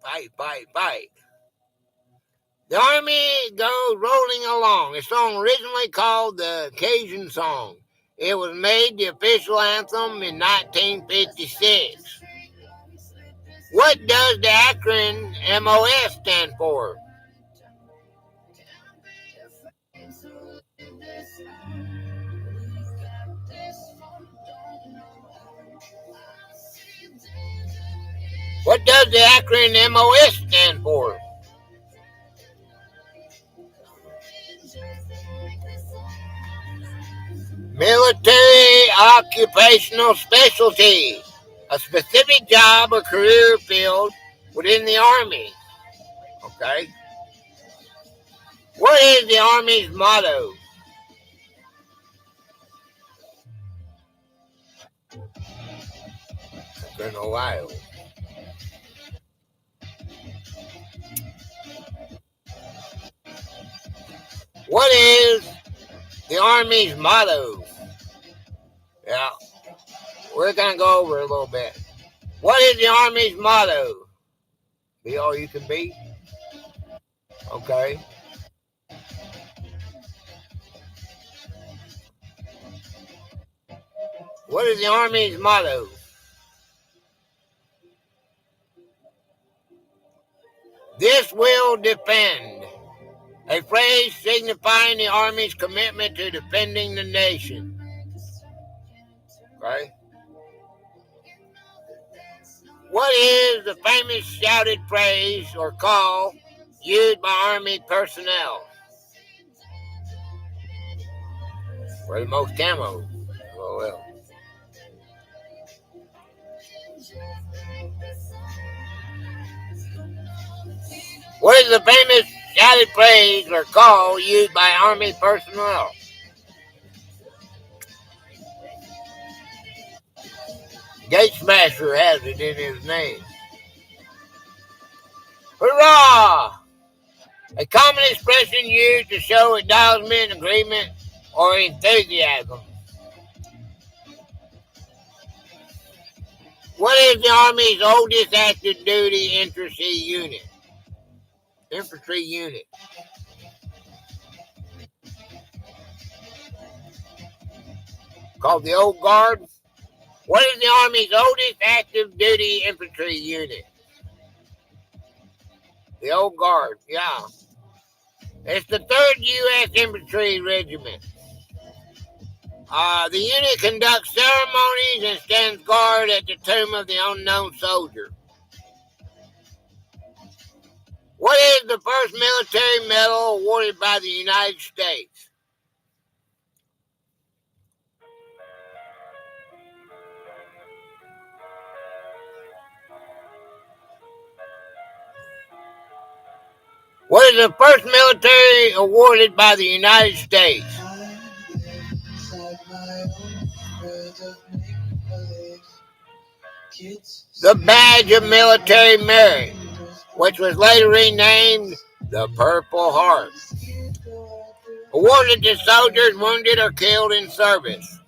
S1: fight, fight, fight. The Army goes rolling along. A song originally called the Cajun Song. It was made the official anthem in 1956. What does the acronym MOS stand for? What does the acronym MOS stand for? Military Occupational Specialty, a specific job or career field within the Army. Okay. What is the Army's motto? In Ohio. What is the Army's motto? Yeah, we're going to go over it a little bit. What is the Army's motto? Be all you can be? Okay. What is the Army's motto? This will defend, a phrase signifying the Army's commitment to defending the nation. Okay. What is the famous shouted phrase or call used by Army personnel? For the most camo. Oh, well. What is the famous shouted phrase or call used by Army personnel? Gate Smasher has it in his name. Hurrah! A common expression used to show acknowledgement, agreement, or enthusiasm. What is the Army's oldest active duty infantry unit? Called the Old Guard. What is the Army's oldest active duty infantry unit? The Old Guard, yeah. It's the 3rd U.S. Infantry Regiment. The unit conducts ceremonies and stands guard at the tomb of the unknown soldier. What is the first military medal awarded by the United States? What is the first military awarded by the United States? The Badge of Military Merit, which was later renamed the Purple Heart. Awarded to soldiers wounded or killed in service.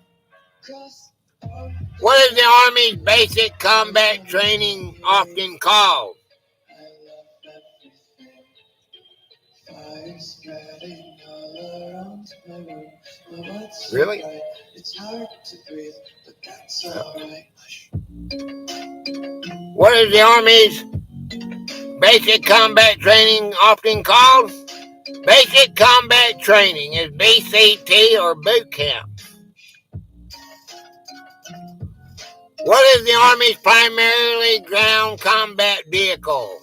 S1: What is the Army's basic combat training often called? Really? What is the Army's basic combat training often called? Basic combat training is BCT or boot camp. What is the Army's primarily ground combat vehicle?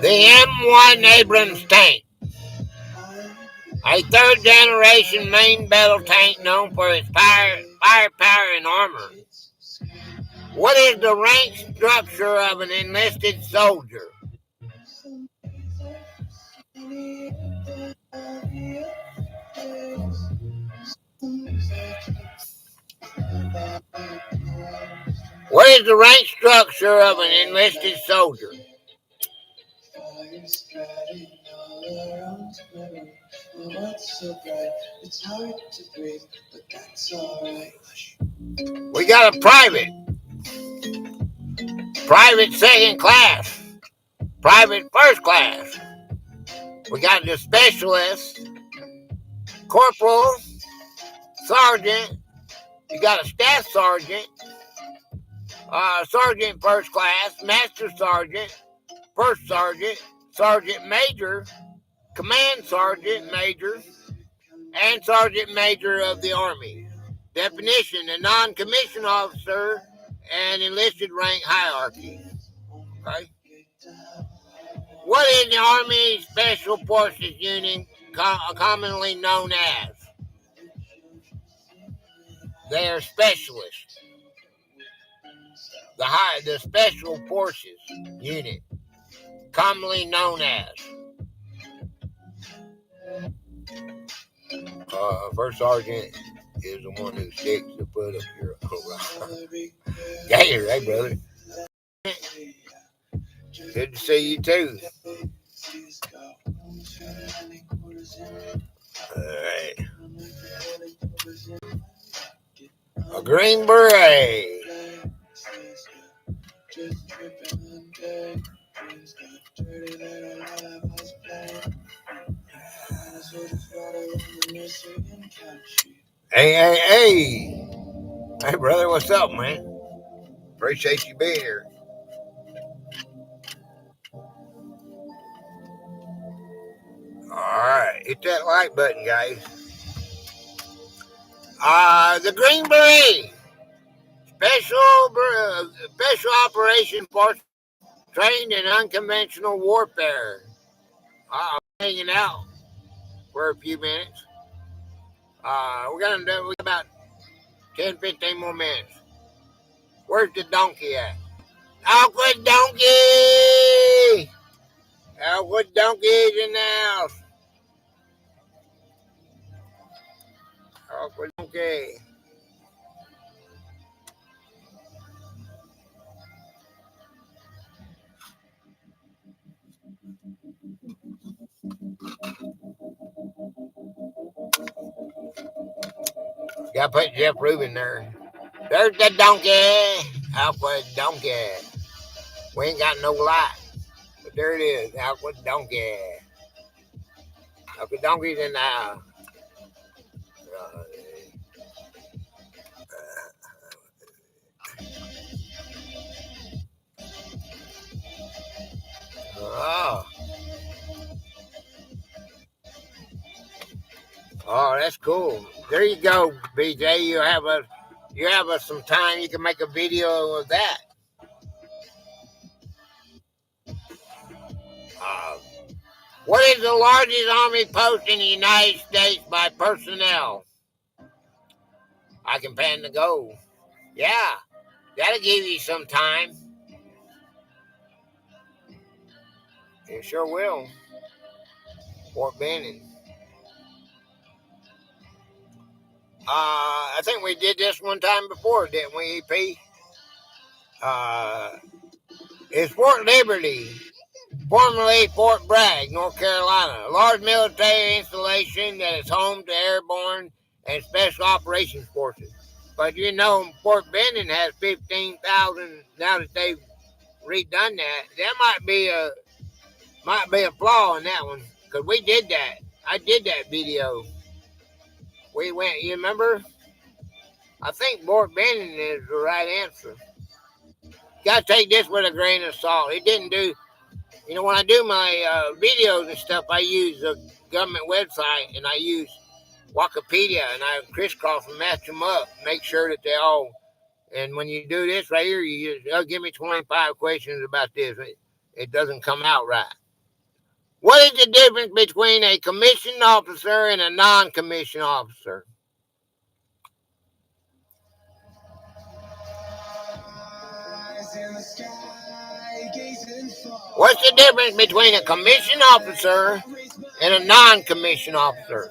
S1: The M1 Abrams tank, a 3rd generation main battle tank known for its firepower and armor. What is the rank structure of an enlisted soldier? What is the rank structure of an enlisted soldier? We got a private 2nd class, private 1st class. We got the specialist, corporal, sergeant. You got a staff sergeant, sergeant 1st class, master sergeant, 1st sergeant, sergeant major, command sergeant major, and sergeant major of the Army. Definition: a non-commissioned officer and enlisted rank hierarchy. Okay. What is the Army Special Forces unit commonly known as? They are specialists. The Special Forces unit, commonly known as. 1st sergeant is the one who sticks the foot up your Gator, hey brother. Good to see you too. Alright. A Green Beret. Hey, hey, hey. Hey, brother, what's up, man? Appreciate you being here. All right, hit that like button, guys. The Green Beret, special operation force trained in unconventional warfare. I'm hanging out for a few minutes. We got about 10, 15 more minutes. Where's the donkey at? Awkward donkey! Awkward donkey is in the house. Awkward donkey. Gotta put Jeff Rubin there. There's the donkey. Awkward donkey. We ain't got no light. But there it is. Awkward donkey. Awkward donkey's in the house. Oh. Oh, that's cool. There you go, BJ. You have some time. You can make a video of that. Uh, what is the largest army post in the United States by personnel? I can pan the go. Yeah, that'll give you some time. It sure will. Fort Benning. I think we did this one time before, didn't we, EP? It's Fort Liberty, formerly Fort Bragg, North Carolina, a large military installation that is home to airborne and special operations forces. But you know, Fort Benning has 15,000. Now that they've redone that, there might be a flaw in that one because we did that. I did that video. We went. You remember? I think Fort Benning is the right answer. Got to take this with a grain of salt. It didn't do. You know, when I do my videos and stuff, I use a government website and I use Wikipedia and I crisscross and match them up, make sure that they all. And when you do this right here, give me 25 questions about this. It doesn't come out right. What is the difference between a commissioned officer and a non-commissioned officer? What's the difference between a commissioned officer and a non-commissioned officer?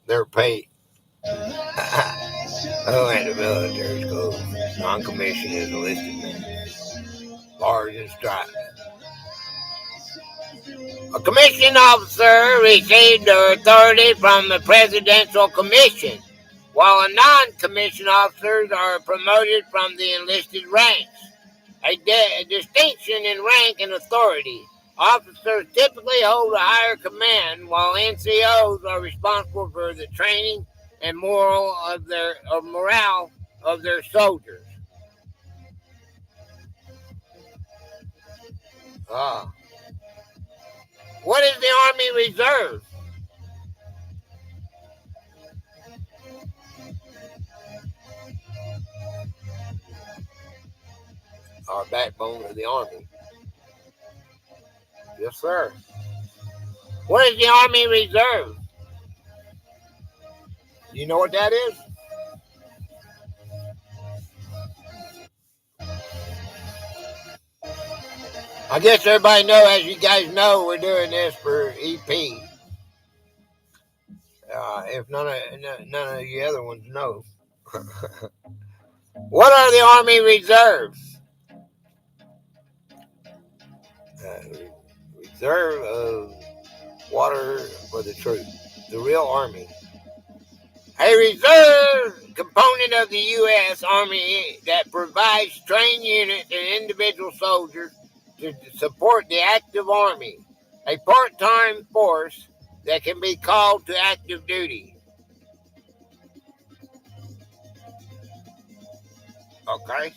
S1: They're paid. Oh, and the military school. Non-commissioned is enlisted men. Bars and stripes. A commissioned officer received their authority from the Presidential Commission, while non-commissioned officers are promoted from the enlisted ranks. A distinction in rank and authority. Officers typically hold a higher command, while NCOs are responsible for the training and morale of their soldiers. What is the Army Reserve? Our backbone of the Army. Yes, sir. What is the Army Reserve? You know what that is? I guess everybody knows, as you guys know, we're doing this for EP. If none of the other ones know. What are the Army Reserves? Reserve of water for the troops. The real Army. A reserve component of the U.S. Army that provides trained units and individual soldiers to support the active Army. A part-time force that can be called to active duty. Okay.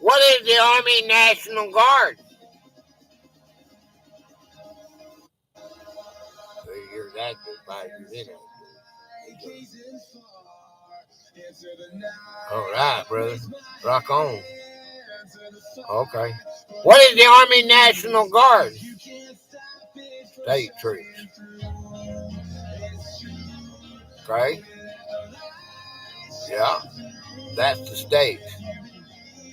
S1: What is the Army National Guard? You're active by your inactive. All right, brother. Rock on. Okay. What is the Army National Guard? State troops. Okay. Yeah, that's the state.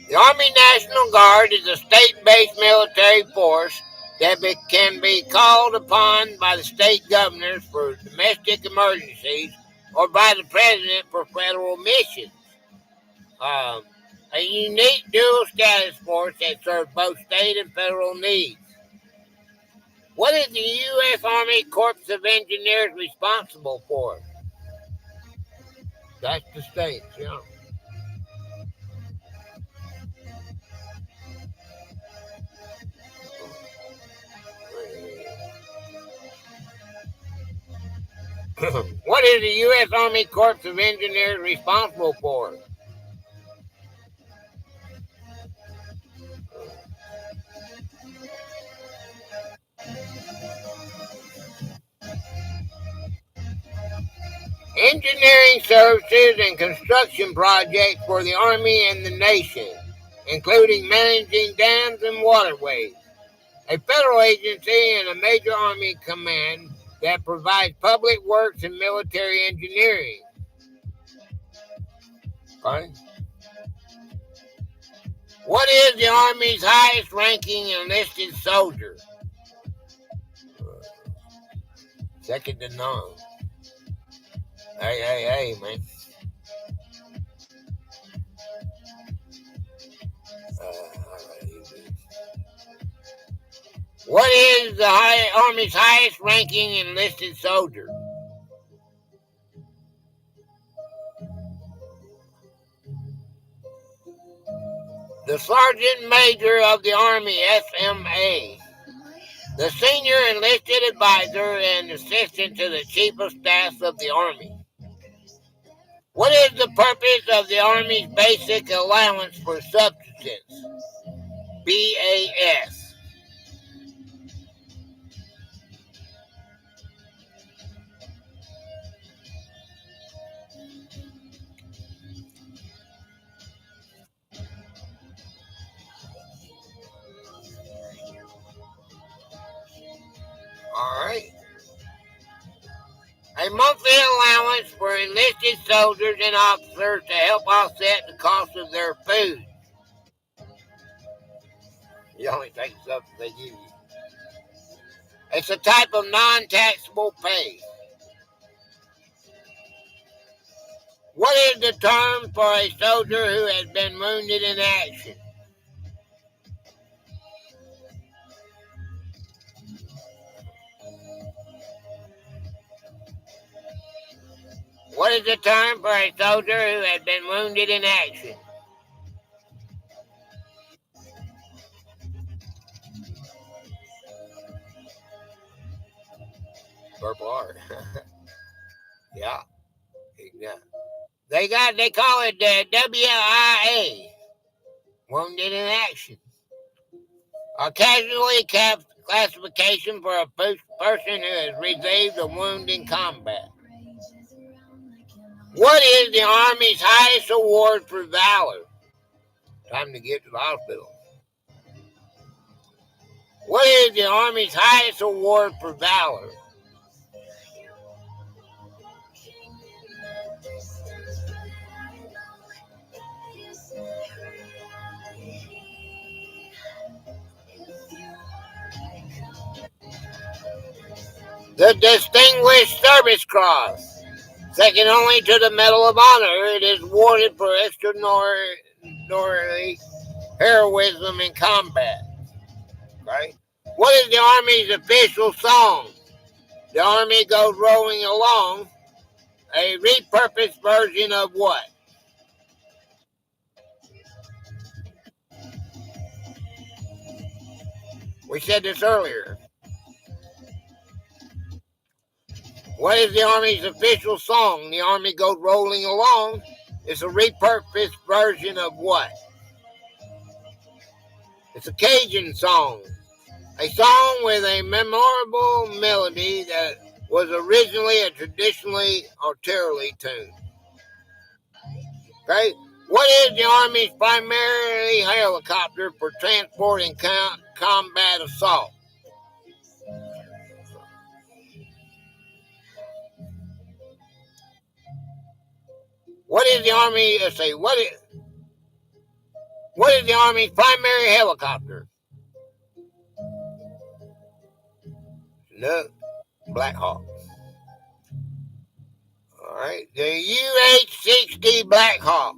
S1: The Army National Guard is a state-based military force that can be called upon by the state governors for domestic emergencies or by the president for federal missions. A unique dual status force that serves both state and federal needs. What is the U.S. Army Corps of Engineers responsible for? That's the states, yeah. What is the U.S. Army Corps of Engineers responsible for? Engineering services and construction projects for the Army and the nation, including managing dams and waterways. A federal agency and a major Army command that provides public works and military engineering. Okay. What is the Army's highest ranking enlisted soldier? Second to none. Hey, man. What is the Army's highest ranking enlisted soldier? The Sergeant Major of the Army, SMA. The Senior Enlisted Advisor and Assistant to the Chief of Staff of the Army. What is the purpose of the Army's Basic Allowance for Subsistence? BAS. All right. A monthly allowance for enlisted soldiers and officers to help offset the cost of their food. You only take stuff they give you. It's a type of non-taxable pay. What is the term for a soldier who has been wounded in action? What is the term for a soldier who has been wounded in action? Purple Heart. Yeah. They call it the WIA, Wounded in Action. A casualty classification for a person who has received a wound in combat. What is the Army's highest award for valor? Time to get to the hospital. What is the Army's highest award for valor? The Distinguished Service Cross. Second only to the Medal of Honor, it is awarded for extraordinary heroism in combat. Right? What is the Army's official song? The Army goes rolling along. A repurposed version of what? We said this earlier. What is the Army's official song? The Army goes rolling along. It's a repurposed version of what? It's a Cajun song. A song with a memorable melody that was originally a traditionally artillery tune. Okay? What is the Army's primary helicopter for transporting combat assault? What is the Army? Let's say what is the Army's primary helicopter? No, Black Hawk. All right, the UH-60 Black Hawk,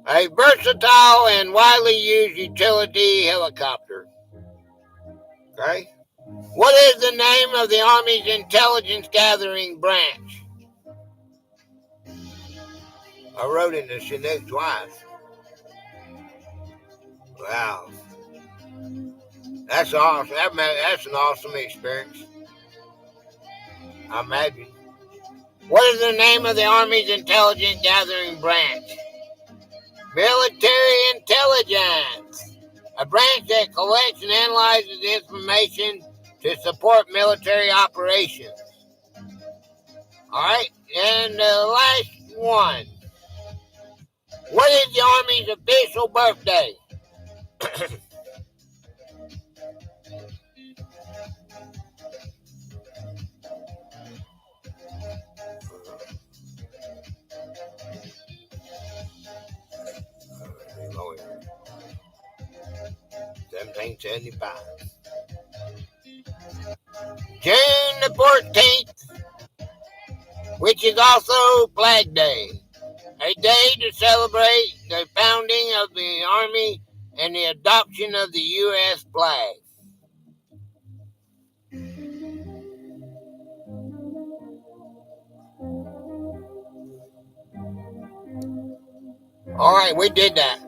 S1: a versatile and widely used utility helicopter. Okay, what is the name of the Army's intelligence gathering branch? I wrote in the Chinook twice. Wow, that's awesome. That's an awesome experience. I imagine. What is the name of the Army's intelligence gathering branch? Military intelligence, a branch that collects and analyzes information to support military operations. All right, and the last one. What is the Army's official birthday? 1775. June the 14th, which is also Flag Day, a day to celebrate the founding of the Army and the adoption of the U.S. flag. All right, we did that.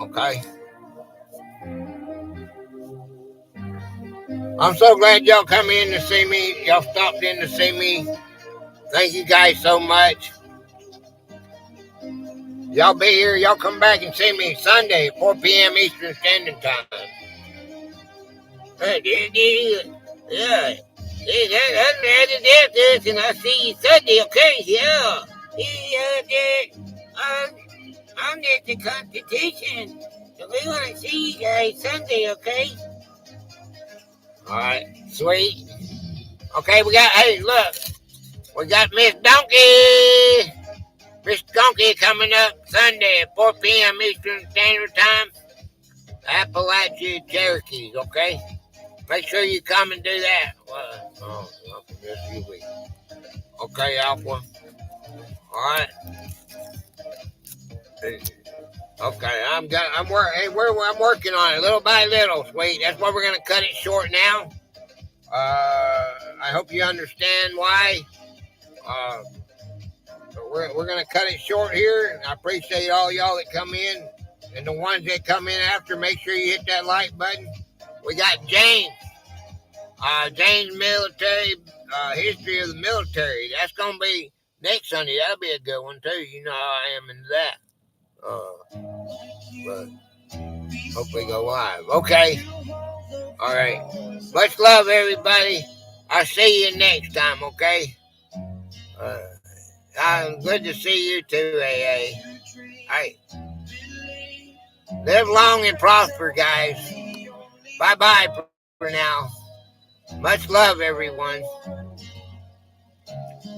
S1: Okay. I'm so glad y'all come in to see me. Y'all stopped in to see me. Thank you guys so much. Y'all be here. Y'all come back and see me Sunday, 4 p.m. Eastern Standard Time. Yeah. That's and I'll see you Sunday, okay? Yeah. I'm at the Constitution. So we want to see you guys Sunday, okay? All right, sweet. Okay, hey, look. We got Miss Donkey. Miss Donkey coming up Sunday at 4 p.m. Eastern Standard Time. Appalachia, Cherokee, okay? Make sure you come and do that. Okay, Alpha. All right. Okay, I'm working on it little by little, sweet. That's why we're gonna cut it short now. I hope you understand why. We're gonna cut it short here. I appreciate all y'all that come in, and the ones that come in after. Make sure you hit that like button. We got James. James Military History of the Military. That's gonna be next Sunday. That'll be a good one too. You know how I am into that. But hopefully go live. Okay. All right. Much love, everybody. I'll see you next time, okay? Good to see you too, AA. All right. Live long and prosper, guys. Bye-bye for now. Much love, everyone.